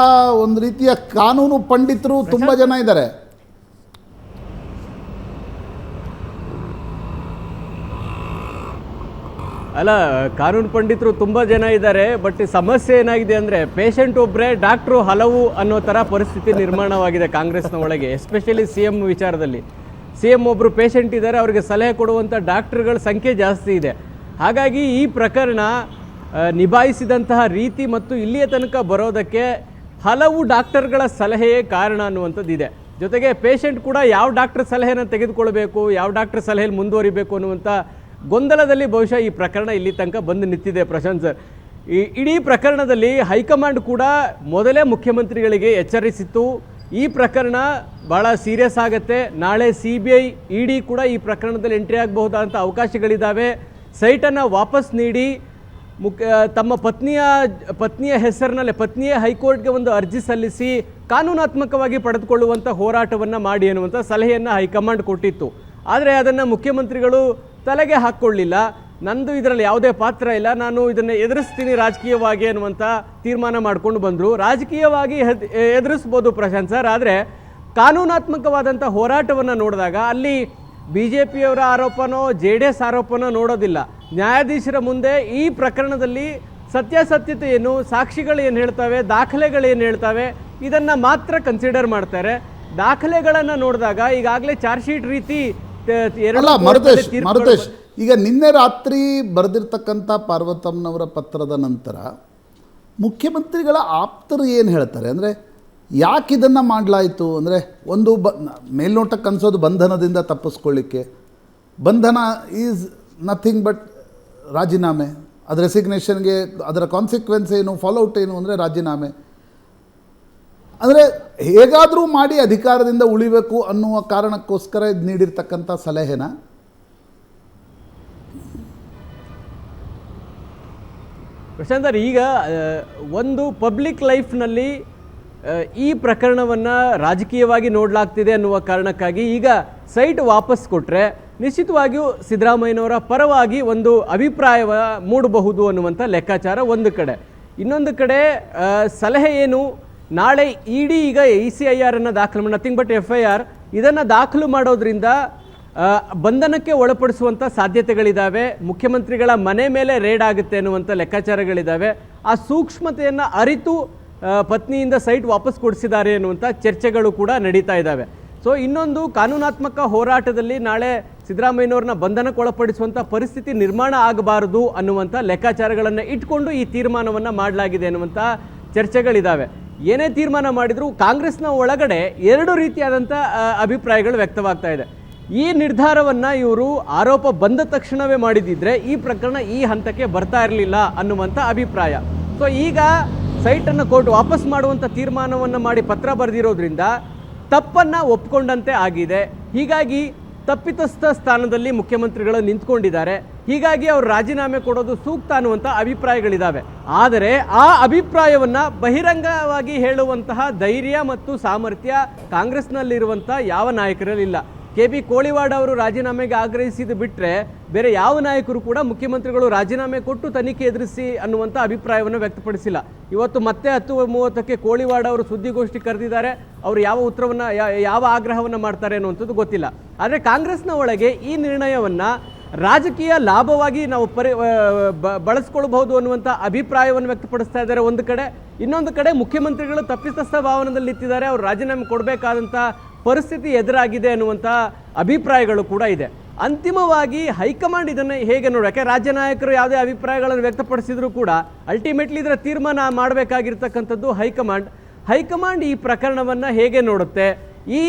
Speaker 2: ಒಂದು ರೀತಿಯ ಕಾನೂನು ಪಂಡಿತರು ತುಂಬ ಜನ ಇದ್ದಾರೆ.
Speaker 4: ಅಲ್ಲ, ಕಾನೂನು ಪಂಡಿತರು ತುಂಬ ಜನ ಇದ್ದಾರೆ. ಬಟ್ ಸಮಸ್ಯೆ ಏನಾಗಿದೆ ಅಂದರೆ, ಪೇಷಂಟ್ ಒಬ್ಬರೇ ಡಾಕ್ಟ್ರು ಹಲವು ಅನ್ನೋ ಥರ ಪರಿಸ್ಥಿತಿ ನಿರ್ಮಾಣವಾಗಿದೆ ಕಾಂಗ್ರೆಸ್ನ ಒಳಗೆ. ಎಸ್ಪೆಷಲಿ ಸಿ ಎಂ ವಿಚಾರದಲ್ಲಿ ಸಿ ಎಂ ಒಬ್ಬರು ಪೇಷಂಟ್ ಇದ್ದಾರೆ, ಅವರಿಗೆ ಸಲಹೆ ಕೊಡುವಂಥ ಡಾಕ್ಟ್ರುಗಳ ಸಂಖ್ಯೆ ಜಾಸ್ತಿ ಇದೆ. ಹಾಗಾಗಿ ಈ ಪ್ರಕರಣ ನಿಭಾಯಿಸಿದಂತಹ ರೀತಿ ಮತ್ತು ಇಲ್ಲಿಯ ತನಕ ಬರೋದಕ್ಕೆ ಹಲವು ಡಾಕ್ಟರ್ಗಳ ಸಲಹೆಯೇ ಕಾರಣ ಅನ್ನುವಂಥದ್ದಿದೆ. ಜೊತೆಗೆ ಪೇಷಂಟ್ ಕೂಡ ಯಾವ ಡಾಕ್ಟರ್ ಸಲಹೆನ ತೆಗೆದುಕೊಳ್ಬೇಕು, ಯಾವ ಡಾಕ್ಟರ್ ಸಲಹೆಯಲ್ಲಿ ಮುಂದುವರಿಬೇಕು ಅನ್ನುವಂಥ ಗೊಂದಲದಲ್ಲಿ ಬಹುಶಃ ಈ ಪ್ರಕರಣ ಇಲ್ಲಿ ತನಕ ಬಂದು ನಿಂತಿದೆ. ಪ್ರಶಾಂತ್ ಸರ್, ಈ ಇಡೀ ಪ್ರಕರಣದಲ್ಲಿ ಹೈಕಮಾಂಡ್ ಕೂಡ ಮೊದಲೇ ಮುಖ್ಯಮಂತ್ರಿಗಳಿಗೆ ಎಚ್ಚರಿಸಿತ್ತು, ಈ ಪ್ರಕರಣ ಭಾಳ ಸೀರಿಯಸ್ ಆಗುತ್ತೆ, ನಾಳೆ CBI ED ಕೂಡ ಈ ಪ್ರಕರಣದಲ್ಲಿ ಎಂಟ್ರಿ ಆಗಬಹುದಾದಂಥ ಅವಕಾಶಗಳಿದ್ದಾವೆ, ಸೈಟನ್ನು ವಾಪಸ್ ನೀಡಿ ತಮ್ಮ ಪತ್ನಿಯ ಹೆಸರಿನಲ್ಲಿ ಪತ್ನಿಯೇ ಹೈಕೋರ್ಟ್ಗೆ ಒಂದು ಅರ್ಜಿ ಸಲ್ಲಿಸಿ ಕಾನೂನಾತ್ಮಕವಾಗಿ ಪಡೆದುಕೊಳ್ಳುವಂಥ ಹೋರಾಟವನ್ನು ಮಾಡಿ ಅನ್ನುವಂಥ ಸಲಹೆಯನ್ನು ಹೈಕಮಾಂಡ್ ಕೊಟ್ಟಿತ್ತು. ಆದರೆ ಅದನ್ನು ಮುಖ್ಯಮಂತ್ರಿಗಳು ತಲೆಗೆ ಹಾಕ್ಕೊಳ್ಳಿಲ್ಲ. ನಂದು ಇದರಲ್ಲಿ ಯಾವುದೇ ಪಾತ್ರ ಇಲ್ಲ, ನಾನು ಇದನ್ನು ಎದುರಿಸ್ತೀನಿ ರಾಜಕೀಯವಾಗಿ ಅನ್ನುವಂಥ ತೀರ್ಮಾನ ಮಾಡಿಕೊಂಡು ಬಂದರು. ರಾಜಕೀಯವಾಗಿ ಎದುರಿಸ್ಬೋದು ಪ್ರಶಾಂತ್ ಸರ್, ಆದರೆ ಕಾನೂನಾತ್ಮಕವಾದಂಥ ಹೋರಾಟವನ್ನು ನೋಡಿದಾಗ ಅಲ್ಲಿ BJPಯವರ ಆರೋಪನೋ JDS ಆರೋಪನೋ ನೋಡೋದಿಲ್ಲ. ನ್ಯಾಯಾಧೀಶರ ಮುಂದೆ ಈ ಪ್ರಕರಣದಲ್ಲಿ ಸತ್ಯಾಸತ್ಯತೆ ಏನು, ಸಾಕ್ಷಿಗಳು ಏನು ಹೇಳ್ತವೆ, ದಾಖಲೆಗಳೇನು ಹೇಳ್ತವೆ, ಇದನ್ನು ಮಾತ್ರ ಕನ್ಸಿಡರ್ ಮಾಡ್ತಾರೆ. ದಾಖಲೆಗಳನ್ನು ನೋಡಿದಾಗ ಈಗಾಗಲೇ ಚಾರ್ಜ್ ಶೀಟ್ ರೀತಿ
Speaker 2: ಮರುತೇಶ್, ಈಗ ನಿನ್ನೆ ರಾತ್ರಿ ಬರೆದಿರ್ತಕ್ಕಂಥ ಪಾರ್ವತಮ್ಮನವರ ಪತ್ರದ ನಂತರ ಮುಖ್ಯಮಂತ್ರಿಗಳ ಆಪ್ತರು ಏನು ಹೇಳ್ತಾರೆ ಅಂದರೆ, ಯಾಕೆ ಇದನ್ನು ಮಾಡಲಾಯಿತು ಅಂದರೆ, ಒಂದು ಮೇಲ್ನೋಟಕ್ಕೆ ಅನಿಸೋದು ಬಂಧನದಿಂದ ತಪ್ಪಿಸ್ಕೊಳ್ಳಿಕ್ಕೆ. ಬಂಧನ ಈಸ್ ನಥಿಂಗ್ ಬಟ್ ರಾಜೀನಾಮೆ, ಅದು ರೆಸಿಗ್ನೇಷನ್ಗೆ ಅದರ ಕಾನ್ಸಿಕ್ವೆನ್ಸ್ ಏನು, ಫಾಲೋಔಟ್ ಏನು ಅಂದರೆ ರಾಜೀನಾಮೆ. ಅಂದರೆ ಹೇಗಾದರೂ ಮಾಡಿ ಅಧಿಕಾರದಿಂದ ಉಳಿಬೇಕು ಅನ್ನುವ ಕಾರಣಕ್ಕೋಸ್ಕರ ಇದು ನೀಡಿರ್ತಕ್ಕಂಥ ಸಲಹೆನ.
Speaker 4: ಪ್ರಶಾಂತ್, ಈಗ ಒಂದು ಪಬ್ಲಿಕ್ ಲೈಫ್ನಲ್ಲಿ ಈ ಪ್ರಕರಣವನ್ನು ರಾಜಕೀಯವಾಗಿ ನೋಡಲಾಗ್ತಿದೆ ಅನ್ನುವ ಕಾರಣಕ್ಕಾಗಿ ಈಗ ಸೈಟ್ ವಾಪಸ್ ಕೊಟ್ಟರೆ ನಿಶ್ಚಿತವಾಗಿಯೂ ಸಿದ್ದರಾಮಯ್ಯನವರ ಪರವಾಗಿ ಒಂದು ಅಭಿಪ್ರಾಯ ಮೂಡಬಹುದು ಅನ್ನುವಂಥ ಲೆಕ್ಕಾಚಾರ ಒಂದು ಕಡೆ. ಇನ್ನೊಂದು ಕಡೆ ಸಲಹೆ ಏನು, ನಾಳೆ ED ಈಗ ECIR ಅನ್ನು ದಾಖಲು ಮಾಡಿ, ನಥಿಂಗ್ ಬಟ್ FIR ಇದನ್ನು ದಾಖಲು ಮಾಡೋದ್ರಿಂದ ಬಂಧನಕ್ಕೆ ಒಳಪಡಿಸುವಂಥ ಸಾಧ್ಯತೆಗಳಿದ್ದಾವೆ, ಮುಖ್ಯಮಂತ್ರಿಗಳ ಮನೆ ಮೇಲೆ ರೇಡ್ ಆಗುತ್ತೆ ಅನ್ನುವಂಥ ಲೆಕ್ಕಾಚಾರಗಳಿದ್ದಾವೆ. ಆ ಸೂಕ್ಷ್ಮತೆಯನ್ನು ಅರಿತು ಪತ್ನಿಯಿಂದ ಸೈಟ್ ವಾಪಸ್ ಕೊಡಿಸಿದ್ದಾರೆ ಅನ್ನುವಂಥ ಚರ್ಚೆಗಳು ಕೂಡ ನಡೀತಾ ಇದ್ದಾವೆ. ಸೊ ಇನ್ನೊಂದು ಕಾನೂನಾತ್ಮಕ ಹೋರಾಟದಲ್ಲಿ ನಾಳೆ ಸಿದ್ದರಾಮಯ್ಯನವ್ರನ್ನ ಬಂಧನಕ್ಕೆ ಒಳಪಡಿಸುವಂಥ ಪರಿಸ್ಥಿತಿ ನಿರ್ಮಾಣ ಆಗಬಾರದು ಅನ್ನುವಂಥ ಲೆಕ್ಕಾಚಾರಗಳನ್ನು ಇಟ್ಕೊಂಡು ಈ ತೀರ್ಮಾನವನ್ನು ಮಾಡಲಾಗಿದೆ ಅನ್ನುವಂಥ ಚರ್ಚೆಗಳಿದ್ದಾವೆ. ಏನೇ ತೀರ್ಮಾನ ಮಾಡಿದರೂ ಕಾಂಗ್ರೆಸ್ನ ಒಳಗಡೆ ಎರಡು ರೀತಿಯಾದಂಥ ಅಭಿಪ್ರಾಯಗಳು ವ್ಯಕ್ತವಾಗ್ತಾ ಇದೆ. ಈ ನಿರ್ಧಾರವನ್ನು ಇವರು ಆರೋಪ ಬಂದ ತಕ್ಷಣವೇ ಮಾಡಿದ್ದಿದ್ರೆ ಈ ಪ್ರಕರಣ ಈ ಹಂತಕ್ಕೆ ಬರ್ತಾ ಇರಲಿಲ್ಲ ಅನ್ನುವಂಥ ಅಭಿಪ್ರಾಯ. ಸೊ ಈಗ ಸೈಟನ್ನು ಕೋರ್ಟ್ ವಾಪಸ್ ಮಾಡುವಂಥ ತೀರ್ಮಾನವನ್ನು ಮಾಡಿ ಪತ್ರ ಬರೆದಿರೋದ್ರಿಂದ ತಪ್ಪನ್ನು ಒಪ್ಕೊಂಡಂತೆ ಆಗಿದೆ. ಹೀಗಾಗಿ ತಪ್ಪಿತಸ್ಥ ಸ್ಥಾನದಲ್ಲಿ ಮುಖ್ಯಮಂತ್ರಿಗಳು ನಿಂತ್ಕೊಂಡಿದ್ದಾರೆ. ಹೀಗಾಗಿ ಅವರು ರಾಜೀನಾಮೆ ಕೊಡೋದು ಸೂಕ್ತ ಅನ್ನುವಂಥ ಅಭಿಪ್ರಾಯಗಳಿದ್ದಾವೆ. ಆದರೆ ಆ ಅಭಿಪ್ರಾಯವನ್ನು ಬಹಿರಂಗವಾಗಿ ಹೇಳುವಂತಹ ಧೈರ್ಯ ಮತ್ತು ಸಾಮರ್ಥ್ಯ ಕಾಂಗ್ರೆಸ್ನಲ್ಲಿರುವಂಥ ಯಾವ ನಾಯಕರಲ್ಲಿಲ್ಲ. KB ಕೋಳಿವಾಡ ಅವರು ರಾಜೀನಾಮೆಗೆ ಆಗ್ರಹಿಸಿದ್ದು ಬಿಟ್ಟರೆ ಬೇರೆ ಯಾವ ನಾಯಕರು ಕೂಡ ಮುಖ್ಯಮಂತ್ರಿಗಳು ರಾಜೀನಾಮೆ ಕೊಟ್ಟು ತನಿಖೆ ಎದುರಿಸಿ ಅನ್ನುವಂಥ ಅಭಿಪ್ರಾಯವನ್ನು ವ್ಯಕ್ತಪಡಿಸಿಲ್ಲ. ಇವತ್ತು ಮತ್ತೆ 10:30ಕ್ಕೆ ಕೋಳಿವಾಡ ಅವರು ಸುದ್ದಿಗೋಷ್ಠಿ ಕರೆದಿದ್ದಾರೆ. ಅವರು ಯಾವ ಉತ್ತರವನ್ನು ಯಾವ ಆಗ್ರಹವನ್ನು ಮಾಡ್ತಾರೆ ಅನ್ನುವಂಥದ್ದು ಗೊತ್ತಿಲ್ಲ. ಆದರೆ ಕಾಂಗ್ರೆಸ್ನ ಒಳಗೆ ಈ ನಿರ್ಣಯವನ್ನು ರಾಜಕೀಯ ಲಾಭವಾಗಿ ನಾವು ಬಳಸ್ಕೊಳ್ಬಹುದು ಅನ್ನುವಂಥ ಅಭಿಪ್ರಾಯವನ್ನು ವ್ಯಕ್ತಪಡಿಸ್ತಾ ಇದ್ದಾರೆ ಒಂದು ಕಡೆ. ಇನ್ನೊಂದು ಕಡೆ ಮುಖ್ಯಮಂತ್ರಿಗಳು ತಪ್ಪಿತಸ್ಥ ಭಾವನದಲ್ಲಿ ನಿಂತಿದ್ದಾರೆ, ಅವರು ರಾಜೀನಾಮೆ ಕೊಡಬೇಕಾದಂಥ ಪರಿಸ್ಥಿತಿ ಎದುರಾಗಿದೆ ಅನ್ನುವಂಥ ಅಭಿಪ್ರಾಯಗಳು ಕೂಡ ಇದೆ. ಅಂತಿಮವಾಗಿ ಹೈಕಮಾಂಡ್ ಇದನ್ನು ಹೇಗೆ ನೋಡೋಕೆ, ರಾಜ್ಯ ನಾಯಕರು ಯಾವುದೇ ಅಭಿಪ್ರಾಯಗಳನ್ನು ವ್ಯಕ್ತಪಡಿಸಿದ್ರು ಕೂಡ ಅಲ್ಟಿಮೇಟ್ಲಿ ಇದರ ತೀರ್ಮಾನ ಮಾಡಬೇಕಾಗಿರ್ತಕ್ಕಂಥದ್ದು ಹೈಕಮಾಂಡ್ ಈ ಪ್ರಕರಣವನ್ನು ಹೇಗೆ ನೋಡುತ್ತೆ, ಈ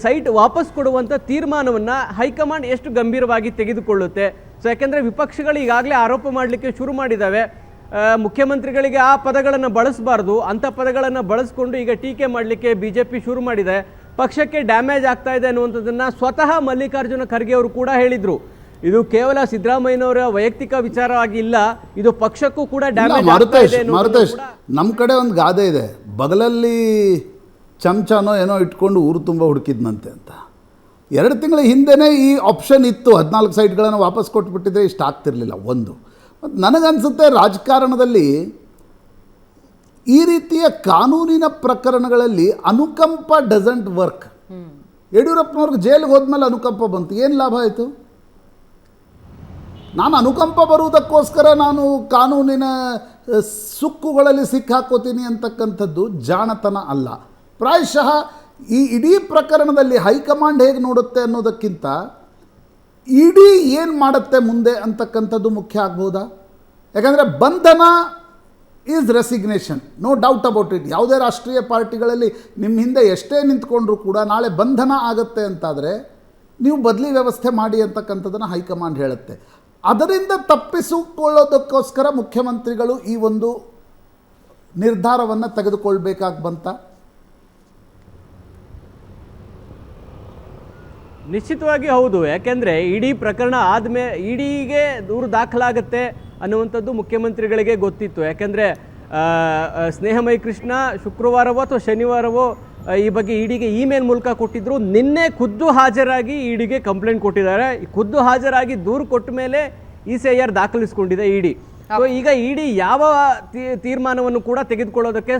Speaker 4: ಸೈಟ್ ವಾಪಸ್ ಕೊಡುವಂಥ ತೀರ್ಮಾನವನ್ನು ಹೈಕಮಾಂಡ್ ಎಷ್ಟು ಗಂಭೀರವಾಗಿ ತೆಗೆದುಕೊಳ್ಳುತ್ತೆ. ಸೊ ಯಾಕೆಂದರೆ ವಿಪಕ್ಷಗಳು ಈಗಾಗಲೇ ಆರೋಪ ಮಾಡಲಿಕ್ಕೆ ಶುರು ಮಾಡಿದ್ದಾವೆ, ಮುಖ್ಯಮಂತ್ರಿಗಳಿಗೆ ಆ ಪದಗಳನ್ನು ಬಳಸಬಾರ್ದು, ಅಂಥ ಪದಗಳನ್ನು ಬಳಸ್ಕೊಂಡು ಈಗ ಟೀಕೆ ಮಾಡಲಿಕ್ಕೆ BJP ಶುರು ಮಾಡಿದೆ, ಪಕ್ಷಕ್ಕೆ ಡ್ಯಾಮೇಜ್ ಆಗ್ತಾ ಇದೆ ಅನ್ನುವಂಥದ್ದನ್ನು ಸ್ವತಃ ಮಲ್ಲಿಕಾರ್ಜುನ ಖರ್ಗೆ ಅವರು ಕೂಡ ಹೇಳಿದರು. ಇದು ಕೇವಲ ಸಿದ್ದರಾಮಯ್ಯನವರ ವೈಯಕ್ತಿಕ ವಿಚಾರವಾಗಿ ಇಲ್ಲ, ಇದು ಪಕ್ಷಕ್ಕೂ ಕೂಡ ಡ್ಯಾಮೇಜ್ ಆಗ್ತಾ ಇದೆ.
Speaker 2: ಮಾರುತೇಶ್, ನಮ್ಮ ಕಡೆ ಒಂದು ಗಾದೆ ಇದೆ, ಬಗಲಲ್ಲಿ ಚಮಚನೋ ಏನೋ ಇಟ್ಕೊಂಡು ಊರು ತುಂಬ ಹುಡುಕಿದ್ನಂತೆ ಅಂತ. 2 ತಿಂಗಳ ಹಿಂದೆನೇ ಈ ಆಪ್ಷನ್ ಇತ್ತು, 14 ಸೈಟ್ಗಳನ್ನು ವಾಪಸ್ ಕೊಟ್ಬಿಟ್ಟಿದ್ರೆ ಇಷ್ಟ ಆಗ್ತಿರ್ಲಿಲ್ಲ. ಒಂದು ಮತ್ತು ನನಗನ್ಸುತ್ತೆ ರಾಜಕಾರಣದಲ್ಲಿ ಈ ರೀತಿಯ ಕಾನೂನಿನ ಪ್ರಕರಣಗಳಲ್ಲಿ ಅನುಕಂಪ ಡಸಂಟ್ ವರ್ಕ್. ಯಡಿಯೂರಪ್ಪನವ್ರಿಗೆ ಜೈಲಿಗೆ ಹೋದ್ಮೇಲೆ ಅನುಕಂಪ ಬಂತು, ಏನು ಲಾಭ ಆಯಿತು? ನಾನು ಅನುಕಂಪ ಬರುವುದಕ್ಕೋಸ್ಕರ ನಾನು ಕಾನೂನಿನ ಸುಕ್ಕುಗಳಲ್ಲಿ ಸಿಕ್ಕಾಕೋತೀನಿ ಅಂತಕ್ಕಂಥದ್ದು ಜಾಣತನ ಅಲ್ಲ. ಪ್ರಾಯಶಃ ಈ ಇಡೀ ಪ್ರಕರಣದಲ್ಲಿ ಹೈಕಮಾಂಡ್ ಹೇಗೆ ನೋಡುತ್ತೆ ಅನ್ನೋದಕ್ಕಿಂತ ಇಡೀ ಏನು ಮಾಡುತ್ತೆ ಮುಂದೆ ಅಂತಕ್ಕಂಥದ್ದು ಮುಖ್ಯ ಆಗ್ಬೋದಾ? ಯಾಕಂದರೆ ಬಂಧನ is resignation, no doubt about it. ಯಾವುದೇ ರಾಷ್ಟ್ರೀಯ ಪಾರ್ಟಿಗಳಲ್ಲಿ ನಿಮ್ಮ ಹಿಂದೆ ಎಷ್ಟೇ ನಿಂತ್ಕೊಂಡ್ರೂ ಕೂಡ ನಾಳೆ ಬಂಧನ ಆಗುತ್ತೆ ಅಂತಾದರೆ ನೀವು ಬದಲಿ ವ್ಯವಸ್ಥೆ ಮಾಡಿ ಅಂತಕ್ಕಂಥದ್ದನ್ನು ಹೈಕಮಾಂಡ್ ಹೇಳುತ್ತೆ. ಅದರಿಂದ ತಪ್ಪಿಸಿಕೊಳ್ಳೋದಕ್ಕೋಸ್ಕರ ಮುಖ್ಯಮಂತ್ರಿಗಳು ಈ ಒಂದು ನಿರ್ಧಾರವನ್ನು ತೆಗೆದುಕೊಳ್ಬೇಕಾಗಿ ಬಂತ?
Speaker 4: ನಿಶ್ಚಿತವಾಗಿ ಹೌದು. ಯಾಕೆಂದರೆ ಇಡೀ ಪ್ರಕರಣ ಆದಮೇಲೆ ಇಡಿಗೆ ದೂರು ದಾಖಲಾಗುತ್ತೆ ಅನ್ನುವಂಥದ್ದು ಮುಖ್ಯಮಂತ್ರಿಗಳಿಗೆ ಗೊತ್ತಿತ್ತು. ಯಾಕೆಂದರೆ ಸ್ನೇಹಮಯಿ ಕೃಷ್ಣ ಶುಕ್ರವಾರವೋ ಅಥವಾ ಶನಿವಾರವೋ ಈ ಬಗ್ಗೆ ಇಡಿಗೆ ಇಮೇಲ್ ಮೂಲಕ ಕೊಟ್ಟಿದ್ದರು. ನಿನ್ನೆ ಖುದ್ದು ಹಾಜರಾಗಿ ಇಡಿಗೆ ಕಂಪ್ಲೇಂಟ್ ಕೊಟ್ಟಿದ್ದಾರೆ. ಖುದ್ದು ಹಾಜರಾಗಿ ದೂರು ಕೊಟ್ಟ ಮೇಲೆ ECIR ದಾಖಲಿಸಿಕೊಂಡಿದೆ ಇಡಿ. ಸೊ ಈಗ ಇಡಿ ಯಾವ ತೀರ್ಮಾನವನ್ನು ಕೂಡ ತೆಗೆದುಕೊಳ್ಳೋದಕ್ಕೆ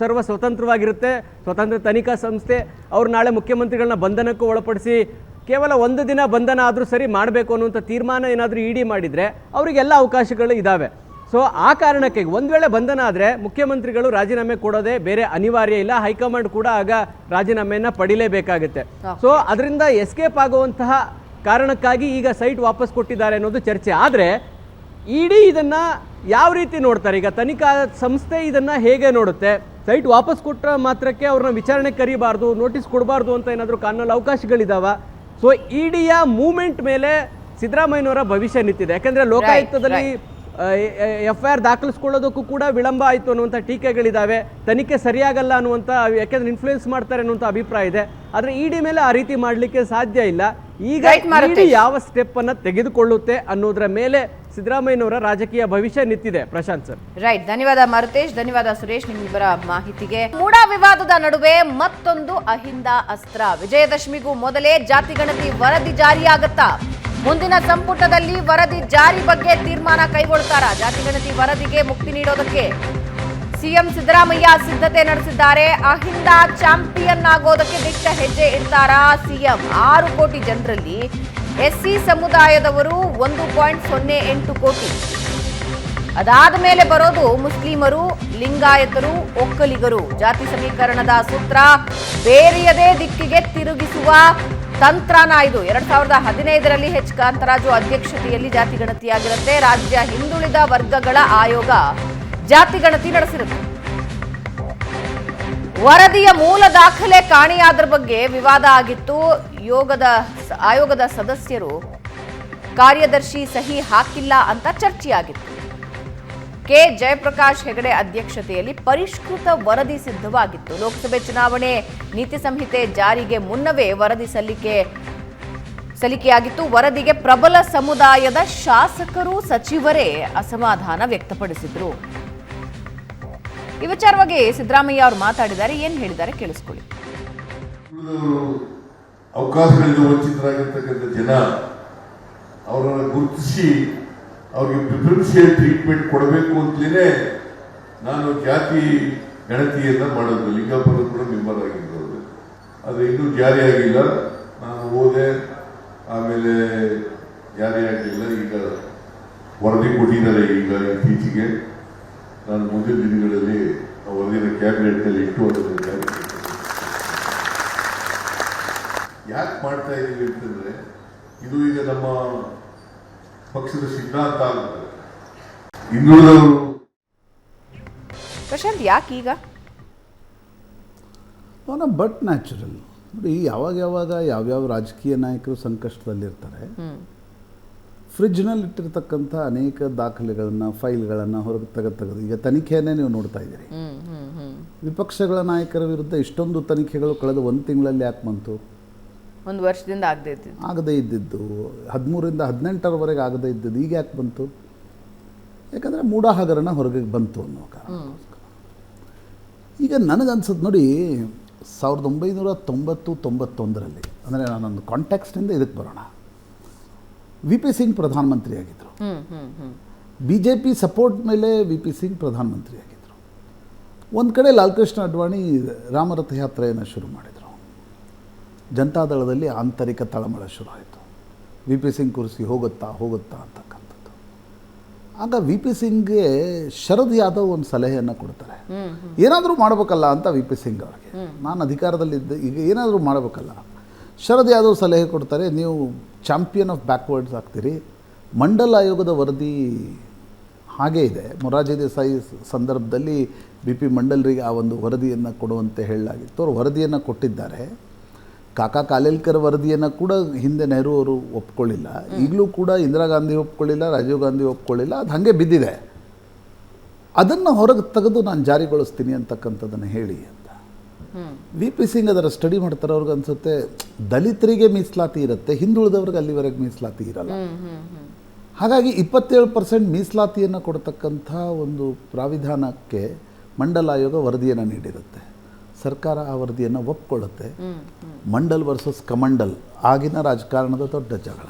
Speaker 4: ಸರ್ವ ಸ್ವತಂತ್ರವಾಗಿರುತ್ತೆ. ಸ್ವತಂತ್ರ ತನಿಖಾ ಸಂಸ್ಥೆ ಅವರು ನಾಳೆ ಮುಖ್ಯಮಂತ್ರಿಗಳನ್ನ ಬಂಧನಕ್ಕೂ ಒಳಪಡಿಸಿ ಕೇವಲ 1 ದಿನ ಬಂಧನ ಆದರೂ ಸರಿ ಮಾಡಬೇಕು ಅನ್ನುವಂಥ ತೀರ್ಮಾನ ಏನಾದರೂ ಇಡಿ ಮಾಡಿದರೆ ಅವರಿಗೆಲ್ಲ ಅವಕಾಶಗಳು ಇದ್ದಾವೆ. ಸೊ ಆ ಕಾರಣಕ್ಕೆ ಒಂದು ವೇಳೆ ಬಂಧನ ಆದರೆ ಮುಖ್ಯಮಂತ್ರಿಗಳು ರಾಜೀನಾಮೆ ಕೊಡೋದೇ ಬೇರೆ ಅನಿವಾರ್ಯ ಇಲ್ಲ. ಹೈಕಮಾಂಡ್ ಕೂಡ ಆಗ ರಾಜೀನಾಮೆಯನ್ನು ಪಡಿಲೇಬೇಕಾಗುತ್ತೆ. ಸೊ ಅದರಿಂದ ಎಸ್ಕೇಪ್ ಆಗುವಂತಹ ಕಾರಣಕ್ಕಾಗಿ ಈಗ ಸೈಟ್ ವಾಪಸ್ ಕೊಟ್ಟಿದ್ದಾರೆ ಅನ್ನೋದು ಚರ್ಚೆ. ಆದರೆ ಇಡಿ ಇದನ್ನು ಯಾವ ರೀತಿ ನೋಡ್ತಾರೆ, ಈಗ ತನಿಖಾ ಸಂಸ್ಥೆ ಇದನ್ನು ಹೇಗೆ ನೋಡುತ್ತೆ? ಸೈಟ್ ವಾಪಸ್ ಕೊಟ್ಟ ಮಾತ್ರಕ್ಕೆ ಅವ್ರನ್ನ ವಿಚಾರಣೆ ಕರೀಬಾರ್ದು, ನೋಟಿಸ್ ಕೊಡಬಾರ್ದು ಅಂತ ಏನಾದರೂ ಕಾನೂನಲ್ಲಿ ಅವಕಾಶಗಳಿದ್ದಾವ? ಸೊ ಇಡಿಯ ಮೂವ್ಮೆಂಟ್ ಮೇಲೆ ಸಿದ್ದರಾಮಯ್ಯನವರ ಭವಿಷ್ಯ ನಿಂತಿದೆ. ಯಾಕಂದರೆ ಲೋಕಾಯುಕ್ತದಲ್ಲಿ FIR ದಾಖಲಿಸ್ಕೊಳ್ಳೋದಕ್ಕೂ ಕೂಡ ವಿಳಂಬ ಆಯಿತು ಅನ್ನುವಂಥ ಟೀಕೆಗಳಿದ್ದಾವೆ. ತನಿಖೆ ಸರಿಯಾಗಲ್ಲ ಅನ್ನುವಂಥ, ಯಾಕೆಂದರೆ ಇನ್ಫ್ಲೂಯೆನ್ಸ್ ಮಾಡ್ತಾರೆ ಅನ್ನುವಂಥ ಅಭಿಪ್ರಾಯ ಇದೆ. ಆದರೆ ಇಡಿ ಮೇಲೆ ಆ ರೀತಿ ಮಾಡಲಿಕ್ಕೆ ಸಾಧ್ಯ ಇಲ್ಲ. ಈಗ ಇಡಿ ಯಾವ ಸ್ಟೆಪ್ ಅನ್ನು ತೆಗೆದುಕೊಳ್ಳುತ್ತೆ ಅನ್ನೋದರ ಮೇಲೆ ಸಿದ್ದರಾಮಯ್ಯನವರ ರಾಜಕೀಯ ಭವಿಷ್ಯ ನಿಂತಿದೆ. ಪ್ರಶಾಂತ್ ಸರ್.
Speaker 1: ರೈಟ್, ಧನ್ಯವಾದ ಮಾರುತೇಶ್, ಧನ್ಯವಾದ ಸುರೇಶ್ ನಿಮ್ಮಿಬ್ಬರ ಮಾಹಿತಿಗೆ. ಮೂಡಾ ವಿವಾದದ ನಡುವೆ ಮತ್ತೊಂದು ಅಹಿಂದ ಅಸ್ತ್ರ. ವಿಜಯದಶಮಿಗೂ ಮೊದಲೇ ಜಾತಿಗಣತಿ ವರದಿ ಜಾರಿಯಾಗತ್ತಾ? ಮುಂದಿನ ಸಂಪುಟದಲ್ಲಿ ವರದಿ ಜಾರಿ ಬಗ್ಗೆ ತೀರ್ಮಾನ ಕೈಗೊಳ್ತಾರಾ? ಜಾತಿಗಣತಿ ವರದಿಗೆ ಮುಕ್ತಿ ನೀಡೋದಕ್ಕೆ ಸಿಎಂ ಸಿದ್ದರಾಮಯ್ಯ ಸಿದ್ಧತೆ ನಡೆಸಿದ್ದಾರೆ. ಅಹಿಂದ ಚಾಂಪಿಯನ್ ಆಗೋದಕ್ಕೆ ದಿಟ್ಟ ಹೆಜ್ಜೆ ಇಡ್ತಾರಾ ಸಿಎಂ? 6 ಕೋಟಿ ಜನರಲ್ಲಿ SC ಸಮುದಾಯದವರು 1.08 ಕೋಟಿ. ಅದಾದ ಮೇಲೆ ಬರೋದು ಮುಸ್ಲಿಮರು, ಲಿಂಗಾಯತರು, ಒಕ್ಕಲಿಗರು. ಜಾತಿ ಸಮೀಕರಣದ ಸೂತ್ರ ಬೇರೆಯದೇ ದಿಕ್ಕಿಗೆ ತಿರುಗಿಸುವ ತಂತ್ರನ ಇದು. 2015ರಲ್ಲಿ H ಕಾಂತರಾಜು ಅಧ್ಯಕ್ಷತೆಯಲ್ಲಿ ಜಾತಿಗಣತಿಯಾಗಿರುತ್ತೆ. ರಾಜ್ಯ ಹಿಂದುಳಿದ ವರ್ಗಗಳ ಆಯೋಗ ಜಾತಿಗಣತಿ ನಡೆಸಿರುತ್ತೆ. ವರದಿಯ ಮೂಲ ದಾಖಲೆ ಕಾಣೆಯಾದ್ರ ಬಗ್ಗೆ ವಿವಾದ ಆಗಿತ್ತು. ಆಯೋಗದ ಸದಸ್ಯರು ಕಾರ್ಯದರ್ಶಿ ಸಹಿ ಹಾಕಿಲ್ಲ ಅಂತ ಚರ್ಚೆಯಾಗಿತ್ತು. ಕೆ ಜಯಪ್ರಕಾಶ್ ಹೆಗಡೆ ಅಧ್ಯಕ್ಷತೆಯಲ್ಲಿ ಪರಿಷ್ಕೃತ ವರದಿ ಸಿದ್ಧವಾಗಿತ್ತು. ಲೋಕಸಭೆ ಚುನಾವಣೆ ನೀತಿ ಸಂಹಿತೆ ಜಾರಿಗೆ ಮುನ್ನವೇ ವರದಿ ಸಲ್ಲಿಕೆಯಾಗಿತ್ತು. ವರದಿಗೆ ಪ್ರಬಲ ಸಮುದಾಯದ ಶಾಸಕರು, ಸಚಿವರೇ ಅಸಮಾಧಾನ ವ್ಯಕ್ತಪಡಿಸಿದ್ರು. ಈ ವಿಚಾರವಾಗಿ ಸಿದ್ದರಾಮಯ್ಯ ಅವರು ಮಾತಾಡಿದ್ದಾರೆ. ಏನು ಹೇಳಿದ್ದಾರೆ ಕೇಳಿಸ್ಕೊಳ್ಳಿ.
Speaker 5: ಅವಕಾಶಗಳಿಂದ ವಂಚಿತರಾಗಿರ್ತಕ್ಕಂಥ ಜನ ಅವರನ್ನು ಗುರುತಿಸಿ ಅವ್ರಿಗೆ ಪ್ರಿಫರೆನ್ಷಿಯಲ್ ಟ್ರೀಟ್ಮೆಂಟ್ ಕೊಡಬೇಕು ಅಂತಲೇ ನಾನು ಜಾತಿ ಗಣತಿಯನ್ನ ಮಾಡೋದು. ಲಿಂಗಾಪುರ ಕೂಡ ಮೆಂಬರ್ ಆಗಿರೋದು, ಆದರೆ ಇನ್ನೂ ಜಾರಿಯಾಗಿಲ್ಲ. ನಾನು ಹೋದೆ, ಆಮೇಲೆ ಜಾರಿಯಾಗಲಿಲ್ಲ. ಈಗ ವರದಿ ಕೊಟ್ಟಿದ್ದಾರೆ. ಈಗ ಇತ್ತೀಚೆಗೆ ನಾನು ಮುಂದಿನ ದಿನಗಳಲ್ಲಿ ಆ ವರದಿನ ಕ್ಯಾಬಿನೆಟ್ನಲ್ಲಿ ಇಟ್ಟು ಅದನ್ನು ಜಾರಿ ಯಾಕೆ ಮಾಡ್ತಾ ಇದ್ದೀವಿ ಅಂತಂದ್ರೆ, ಇದು ಈಗ ನಮ್ಮ ಪಕ್ಷದ ಸಿದ್ಧಾಂತ ಆಗುತ್ತೆ. ಹಿಂದುಳಿದವರು
Speaker 1: ಪ್ರಶಾಂತ್ ಯಾಕೆ ಈಗ
Speaker 2: ಬಟ್ ನ್ಯಾಚುರಲ್ ನೋಡಿ, ಯಾವ್ಯಾವ ರಾಜಕೀಯ ನಾಯಕರು ಸಂಕಷ್ಟದಲ್ಲಿರ್ತಾರೆ, ಫ್ರಿಡ್ಜ್ನಲ್ಲಿ ಇಟ್ಟಿರ್ತಕ್ಕಂಥ ಅನೇಕ ದಾಖಲೆಗಳನ್ನು, ಫೈಲ್ಗಳನ್ನು ಹೊರಗೆ ತೆಗೆದು ಈಗ ತನಿಖೆಯನ್ನೇ ನೀವು ನೋಡ್ತಾ ಇದ್ದೀರಿ. ವಿಪಕ್ಷಗಳ ನಾಯಕರ ವಿರುದ್ಧ ಇಷ್ಟೊಂದು ತನಿಖೆಗಳು ಕಳೆದ 1 ತಿಂಗಳಲ್ಲಿ ಯಾಕೆ ಬಂತು?
Speaker 1: 1 ವರ್ಷದಿಂದ
Speaker 2: ಆಗದೇ ಇದ್ದಿದ್ದು 13ರಿಂದ 18ರವರೆಗೆ ಆಗದೇ ಇದ್ದದ್ದು ಈಗ ಯಾಕೆ ಬಂತು? ಯಾಕಂದರೆ ಮೂಢ ಹಗರಣ ಹೊರಗೆ ಬಂತು ಅನ್ನೋ ಕಾರಣಕ್ಕೋಸ್ಕರ. ಈಗ ನನಗನ್ಸುತ್ತೆ ನೋಡಿ, 1990-91ರಲ್ಲಿ ಅಂದರೆ ನಾನೊಂದು ಕಾಂಟ್ಯಾಕ್ಸ್ಟಿಂದ ಇದಕ್ಕೆ ಬರೋಣ. VP ಸಿಂಗ್ ಪ್ರಧಾನಮಂತ್ರಿ ಆಗಿದ್ದರು. BJP ಸಪೋರ್ಟ್ ಮೇಲೆ VP ಸಿಂಗ್ ಪ್ರಧಾನಮಂತ್ರಿ ಆಗಿದ್ದರು. ಒಂದು ಕಡೆ ಲಾಲ್ ಕೃಷ್ಣ ಅಡ್ವಾಣಿ ರಾಮರಥ ಯಾತ್ರೆಯನ್ನು ಶುರು ಮಾಡಿದರು. ಜನತಾದಳದಲ್ಲಿ ಆಂತರಿಕ ತಳಮಳ ಶುರು ಆಯಿತು. VP ಸಿಂಗ್ ಕುರ್ಸಿ ಹೋಗುತ್ತಾ ಅಂತಕ್ಕಂಥದ್ದು. ಆಗ VP ಸಿಂಗ್ಗೆ ಶರದ್ ಯಾದವ್ ಒಂದು ಸಲಹೆಯನ್ನು ಕೊಡ್ತಾರೆ, ಏನಾದರೂ ಮಾಡಬೇಕಲ್ಲ ಅಂತ VP ಸಿಂಗ್ ಅವರಿಗೆ. ನಾನು ಅಧಿಕಾರದಲ್ಲಿದ್ದೆ, ಈಗ ಏನಾದರೂ ಮಾಡಬೇಕಲ್ಲ. ಶರದ್ ಯಾದವ್ ಸಲಹೆ ಕೊಡ್ತಾರೆ, ನೀವು ಚಾಂಪಿಯನ್ ಆಫ್ ಬ್ಯಾಕ್ವರ್ಡ್ಸ್ ಆಗ್ತೀರಿ. ಮಂಡಲ್ ಆಯೋಗದ ವರದಿ ಹಾಗೇ ಇದೆ. ಮೊರಾರ್ಜಿ ದೇಸಾಯಿ ಸಂದರ್ಭದಲ್ಲಿ BP ಮಂಡಲ್ರಿಗೆ ಆ ಒಂದು ವರದಿಯನ್ನು ಕೊಡುವಂತೆ ಹೇಳಲಾಗಿತ್ತು. ಅವರು ವರದಿಯನ್ನು ಕೊಟ್ಟಿದ್ದಾರೆ. ಕಾಕಾ ಕಾಲೇಲ್ಕರ್ ವರದಿಯನ್ನು ಕೂಡ ಹಿಂದೆ ನೆಹರು ಅವರು ಒಪ್ಕೊಳ್ಳಿಲ್ಲ. ಈಗಲೂ ಕೂಡ ಇಂದಿರಾ ಗಾಂಧಿ ಒಪ್ಕೊಳ್ಳಿಲ್ಲ, ರಾಜೀವ್ ಗಾಂಧಿ ಒಪ್ಕೊಳ್ಳಿಲ್ಲ. ಅದು ಹಾಗೆ ಬಿದ್ದಿದೆ. ಅದನ್ನು ಹೊರಗೆ ತೆಗೆದು ನಾನು ಜಾರಿಗೊಳಿಸ್ತೀನಿ ಅಂತಕ್ಕಂಥದ್ದನ್ನು ಹೇಳಿ ಅಂತ VP ಸಿಂಗ್ ಅದರ ಸ್ಟಡಿ ಮಾಡ್ತಾರೆ. ಅವ್ರಿಗೆ ಅನಿಸುತ್ತೆ ದಲಿತರಿಗೆ ಮೀಸಲಾತಿ ಇರುತ್ತೆ, ಹಿಂದುಳಿದವ್ರಿಗೆ ಅಲ್ಲಿವರೆಗೆ ಮೀಸಲಾತಿ ಇರಲ್ಲ. ಹಾಗಾಗಿ 27% ಮೀಸಲಾತಿಯನ್ನು ಕೊಡ್ತಕ್ಕಂಥ ಒಂದು ಪ್ರಾವಿಧಾನಕ್ಕೆ ಮಂಡಲ್ ಆಯೋಗ ವರದಿಯನ್ನು ನೀಡಿರುತ್ತೆ. ಸರ್ಕಾರ ಆ ವರದಿಯನ್ನು ಒಪ್ಕೊಳ್ಳುತ್ತೆ. ಮಂಡಲ್ ವರ್ಸಸ್ ಕಮಂಡಲ್ ಆಗಿನ ರಾಜಕಾರಣದ ದೊಡ್ಡ ಜಗಳ.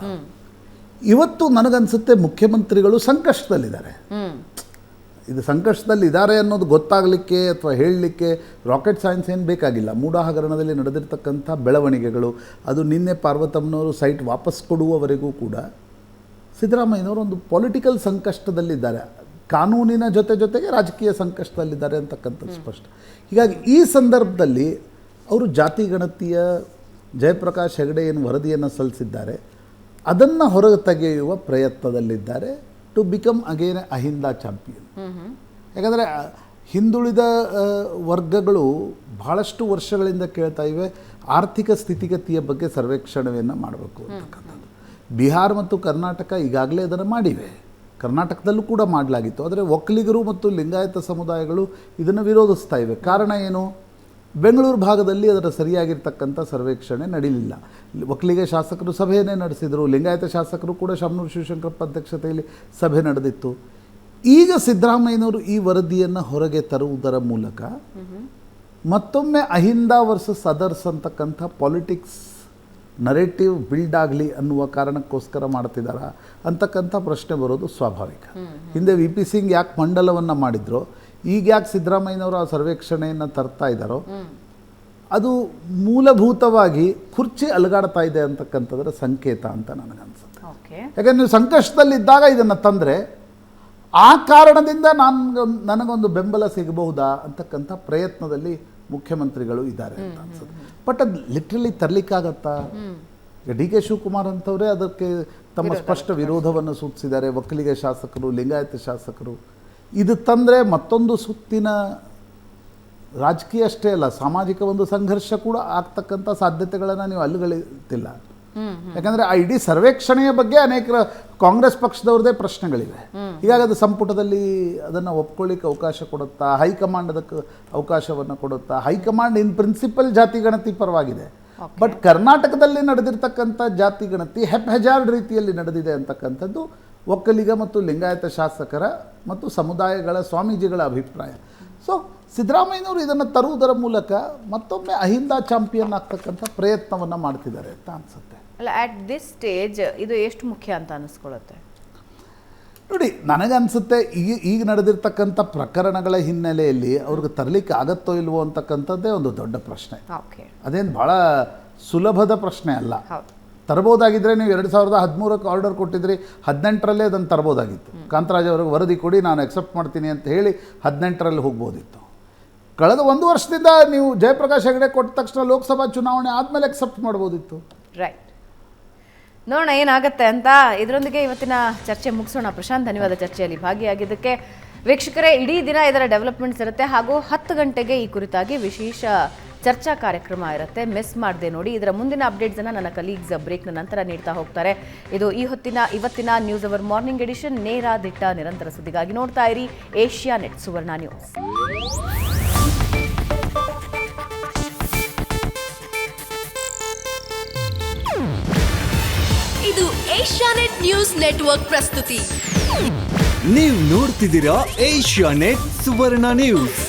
Speaker 2: ಇವತ್ತು ನನಗನ್ಸುತ್ತೆ ಮುಖ್ಯಮಂತ್ರಿಗಳು ಸಂಕಷ್ಟದಲ್ಲಿದ್ದಾರೆ. ಇದು ಸಂಕಷ್ಟದಲ್ಲಿದ್ದಾರೆ ಅನ್ನೋದು ಗೊತ್ತಾಗಲಿಕ್ಕೆ ಅಥವಾ ಹೇಳಲಿಕ್ಕೆ ರಾಕೆಟ್ ಸೈನ್ಸ್ ಏನು ಬೇಕಾಗಿಲ್ಲ. ಮೂಢ ಹಗರಣದಲ್ಲಿ ನಡೆದಿರ್ತಕ್ಕಂಥ ಬೆಳವಣಿಗೆಗಳು, ಅದು ನಿನ್ನೆ ಪಾರ್ವತಮ್ಮನವರು ಸೈಟ್ ವಾಪಸ್ ಕೊಡುವವರೆಗೂ ಕೂಡ ಸಿದ್ದರಾಮಯ್ಯನವರು ಒಂದು ಪೊಲಿಟಿಕಲ್ ಸಂಕಷ್ಟದಲ್ಲಿದ್ದಾರೆ. ಕಾನೂನಿನ ಜೊತೆಗೆ ರಾಜಕೀಯ ಸಂಕಷ್ಟದಲ್ಲಿದ್ದಾರೆ ಅಂತಕ್ಕಂಥದ್ದು ಸ್ಪಷ್ಟ. ಹೀಗಾಗಿ ಈ ಸಂದರ್ಭದಲ್ಲಿ ಅವರು ಜಾತಿ ಗಣತಿಯ ಜಯಪ್ರಕಾಶ್ ಹೆಗಡೆ ಏನು ವರದಿಯನ್ನು ಸಲ್ಲಿಸಿದ್ದಾರೆ ಅದನ್ನು ಹೊರಗೆ ತೆಗೆಯುವ ಪ್ರಯತ್ನದಲ್ಲಿದ್ದಾರೆ, to become again Ahinda champion. ಯಾಕಂದರೆ ಹಿಂದುಳಿದ ವರ್ಗಗಳು ಬಹಳಷ್ಟು ವರ್ಷಗಳಿಂದ ಕೇಳ್ತಾ ಇವೆ ಆರ್ಥಿಕ ಸ್ಥಿತಿಗತಿಯ ಬಗ್ಗೆ ಸರ್ವೇಕ್ಷಣೆಯನ್ನು ಮಾಡಬೇಕು ಅಂತಕ್ಕಂಥದ್ದು. ಬಿಹಾರ ಮತ್ತು ಕರ್ನಾಟಕ ಈಗಾಗಲೇ ಅದನ್ನು ಮಾಡಿವೆ. ಕರ್ನಾಟಕದಲ್ಲೂ ಕೂಡ ಮಾಡಲಾಗಿತ್ತು. ಆದರೆ ಒಕ್ಕಲಿಗರು ಮತ್ತು ಲಿಂಗಾಯತ ಸಮುದಾಯಗಳು ಇದನ್ನು ವಿರೋಧಿಸ್ತಾ ಇವೆ. ಕಾರಣ ಏನು? ಬೆಂಗಳೂರು ಭಾಗದಲ್ಲಿ ಅದರ ಸರಿಯಾಗಿರ್ತಕ್ಕಂಥ ಸರ್ವೇಕ್ಷಣೆ ನಡೀಲಿಲ್ಲ. ಒಕ್ಕಲಿಗ ಶಾಸಕರು ಸಭೆಯನ್ನೇ ನಡೆಸಿದರು. ಲಿಂಗಾಯತ ಶಾಸಕರು ಕೂಡ ಶಾಮನೂರು ಶಿವಶಂಕರಪ್ಪ ಅಧ್ಯಕ್ಷತೆಯಲ್ಲಿ ಸಭೆ ನಡೆದಿತ್ತು. ಈಗ ಸಿದ್ದರಾಮಯ್ಯನವರು ಈ ವರದಿಯನ್ನು ಹೊರಗೆ ತರುವುದರ ಮೂಲಕ ಮತ್ತೊಮ್ಮೆ ಅಹಿಂದ ವರ್ಸಸ್ ಅದರ್ಸ್ ಅಂತಕ್ಕಂಥ ಪಾಲಿಟಿಕ್ಸ್ ನರೇಟಿವ್ ಬಿಲ್ಡ್ ಆಗಲಿ ಅನ್ನುವ ಕಾರಣಕ್ಕೋಸ್ಕರ ಮಾಡ್ತಿದ್ದಾರ ಅಂತಕ್ಕಂಥ ಪ್ರಶ್ನೆ ಬರೋದು ಸ್ವಾಭಾವಿಕ. ಹಿಂದೆ VP ಸಿಂಗ್ ಯಾಕೆ ಮಂಡಲವನ್ನು ಮಾಡಿದ್ರು, ಈಗ ಯಾಕೆ ಸಿದ್ದರಾಮಯ್ಯನವರು ಆ ಸರ್ವೇಕ್ಷಣೆಯನ್ನು ತರ್ತಾ ಇದ್ದಾರೋ ಅದು ಮೂಲಭೂತವಾಗಿ ಕುರ್ಚಿ ಅಲುಗಾಡ್ತಾ ಇದೆ ಅಂತಕ್ಕಂಥದ್ರ ಸಂಕೇತ ಅಂತ ನನಗನ್ಸುತ್ತೆ. ಯಾಕಂದರೆ ನೀವು ಸಂಕಷ್ಟದಲ್ಲಿದ್ದಾಗ ಇದನ್ನು ತಂದರೆ ಆ ಕಾರಣದಿಂದ ನನಗೊಂದು ಬೆಂಬಲ ಸಿಗಬಹುದಾ ಅಂತಕ್ಕಂಥ ಪ್ರಯತ್ನದಲ್ಲಿ ಮುಖ್ಯಮಂತ್ರಿಗಳು ಇದ್ದಾರೆ ಅಂತ ಅನ್ಸುತ್ತೆ. ಬಟ್ ಅದು ಲಿಟ್ರಲಿ ತರಲಿಕ್ಕಾಗತ್ತಾ? DK ಶಿವಕುಮಾರ್ ಅಂತವರೇ ಅದಕ್ಕೆ ತಮ್ಮ ಸ್ಪಷ್ಟ ವಿರೋಧವನ್ನು ಸೂಚಿಸಿದ್ದಾರೆ. ಒಕ್ಕಲಿಗ ಶಾಸಕರು, ಲಿಂಗಾಯತ ಶಾಸಕರು ಇದು ತಂದರೆ ಮತ್ತೊಂದು ಸುತ್ತಿನ ರಾಜಕೀಯ ಅಷ್ಟೇ ಅಲ್ಲ, ಸಾಮಾಜಿಕ ಒಂದು ಸಂಘರ್ಷ ಕೂಡ ಆಗ್ತಕ್ಕಂಥ ಸಾಧ್ಯತೆಗಳನ್ನು ನೀವು ಅಲ್ಲುಗಳಿತಿಲ್ಲ. ಯಾಕಂದರೆ ಆ ಇಡೀ ಸರ್ವೇಕ್ಷಣೆಯ ಬಗ್ಗೆ ಅನೇಕ ಕಾಂಗ್ರೆಸ್ ಪಕ್ಷದವ್ರದ್ದೇ ಪ್ರಶ್ನೆಗಳಿವೆ. ಹೀಗಾಗಿ ಅದು ಸಂಪುಟದಲ್ಲಿ ಅದನ್ನು ಒಪ್ಕೊಳ್ಳಿಕ್ಕೆ ಅವಕಾಶ ಕೊಡುತ್ತಾ, ಹೈಕಮಾಂಡ್ ಅದಕ್ಕೆ ಅವಕಾಶವನ್ನು ಕೊಡುತ್ತಾ? ಹೈಕಮಾಂಡ್ ಇನ್ ಪ್ರಿನ್ಸಿಪಲ್ ಜಾತಿ ಗಣತಿ ಪರವಾಗಿದೆ. ಬಟ್ ಕರ್ನಾಟಕದಲ್ಲಿ ನಡೆದಿರ್ತಕ್ಕಂಥ ಜಾತಿ ಗಣತಿ ಹೆಪ್ಹೆಜಾರ್ಡ್ ರೀತಿಯಲ್ಲಿ ನಡೆದಿದೆ ಅಂತಕ್ಕಂಥದ್ದು ಒಕ್ಕಲಿಗ ಮತ್ತು ಲಿಂಗಾಯತ ಶಾಸಕರ ಮತ್ತು ಸಮುದಾಯಗಳ ಸ್ವಾಮೀಜಿಗಳ ಅಭಿಪ್ರಾಯ. ಸೊ ಸಿದ್ದರಾಮಯ್ಯನವರು ಇದನ್ನು ತರುವುದರ ಮೂಲಕ ಮತ್ತೊಮ್ಮೆ ಅಹಿಂದ ಚಾಂಪಿಯನ್ ಆಗ್ತಕ್ಕಂಥ ಪ್ರಯತ್ನವನ್ನು ಮಾಡ್ತಿದ್ದಾರೆ ಅಂತ ಅನಿಸುತ್ತೆ.
Speaker 1: ಅಲ್ಲ, ಅಟ್ ದಿಸ್ ಸ್ಟೇಜ್ ಇದು ಎಷ್ಟು ಮುಖ್ಯ ಅಂತ ಅನಿಸ್ಕೊಳ್ಳುತ್ತೆ?
Speaker 2: ನೋಡಿ, ನನಗನ್ಸುತ್ತೆ ಈಗ ನಡೆದಿರ್ತಕ್ಕಂಥ ಪ್ರಕರಣಗಳ ಹಿನ್ನೆಲೆಯಲ್ಲಿ ಅವ್ರಿಗೆ ತರಲಿಕ್ಕೆ ಆಗತ್ತೋ ಇಲ್ವೋ ಅಂತಕ್ಕಂಥದ್ದೇ ಒಂದು ದೊಡ್ಡ ಪ್ರಶ್ನೆ.
Speaker 1: ಓಕೆ,
Speaker 2: ಅದೇನು ಭಾಳ ಸುಲಭದ ಪ್ರಶ್ನೆ ಅಲ್ಲ.
Speaker 1: ಹೌದು.
Speaker 2: ತರ್ಬೋದಾಗಿದ್ದರೆ ನೀವು 2013ಕ್ಕೆ ಆರ್ಡರ್ ಕೊಟ್ಟಿದ್ರಿ, 18ರಲ್ಲೇ ಅದನ್ನು ತರ್ಬೋದಾಗಿತ್ತು. ಕಾಂತರಾಜ್ ಅವ್ರಿಗೆ ವರದಿ ಕೊಡಿ, ನಾನು ಎಕ್ಸೆಪ್ಟ್ ಮಾಡ್ತೀನಿ ಅಂತ ಹೇಳಿ 18ರಲ್ಲಿ ಹೋಗ್ಬೋದಿತ್ತು. ಕಳೆದ 1 ವರ್ಷದಿಂದ ನೀವು ಜಯಪ್ರಕಾಶ್ ಹೆಗಡೆ ಕೊಟ್ಟ ತಕ್ಷಣ ಲೋಕಸಭಾ ಚುನಾವಣೆ ಆದಮೇಲೆ ಎಕ್ಸೆಪ್ಟ್ ಮಾಡ್ಬೋದಿತ್ತು.
Speaker 1: ರೈಟ್, ನೋಡೋಣ ಏನಾಗುತ್ತೆ ಅಂತ. ಇದರೊಂದಿಗೆ ಇವತ್ತಿನ ಚರ್ಚೆ ಮುಗಿಸೋಣ. ಪ್ರಶಾಂತ್, ಧನ್ಯವಾದ ಚರ್ಚೆಯಲ್ಲಿ ಭಾಗಿಯಾಗಿದ್ದಕ್ಕೆ. ವೀಕ್ಷಕರೇ, ಇಡೀ ದಿನ ಇದರ ಡೆವಲಪ್ಮೆಂಟ್ಸ್ ಇರುತ್ತೆ, ಹಾಗೂ 10 ಗಂಟೆಗೆ ಈ ಕುರಿತಾಗಿ ವಿಶೇಷ ಚರ್ಚಾ ಕಾರ್ಯಕ್ರಮ ಇರುತ್ತೆ. ಮಿಸ್ ಮಾಡದೆ ನೋಡಿ. ಇದರ ಮುಂದಿನ ಅಪ್ಡೇಟ್ಸನ್ನು ನನ್ನ ಕಲೀಗ್ಸ್ ಬ್ರೇಕ್ನ ನಂತರ ನೀಡ್ತಾ ಹೋಗ್ತಾರೆ. ಇದು ಇವತ್ತಿನ ನ್ಯೂಸ್ ಅವರ್ ಮಾರ್ನಿಂಗ್ ಎಡಿಷನ್. ನೇರ ದಿಟ್ಟ ನಿರಂತರ ಸುದ್ದಿಗಾಗಿ ನೋಡ್ತಾ ಇರಿ ಏಷ್ಯಾನೆಟ್ ಸುವರ್ಣ ನ್ಯೂಸ್.
Speaker 6: ಇದು ಏಷ್ಯಾನೆಟ್ ನ್ಯೂಸ್ ನೆಟ್ವರ್ಕ್ ಪ್ರಸ್ತುತಿ.
Speaker 7: ನೀವು ನೋಡ್ತಿದ್ದೀರಾ ಏಷ್ಯಾನೆಟ್ ಸುವರ್ಣ ನ್ಯೂಸ್.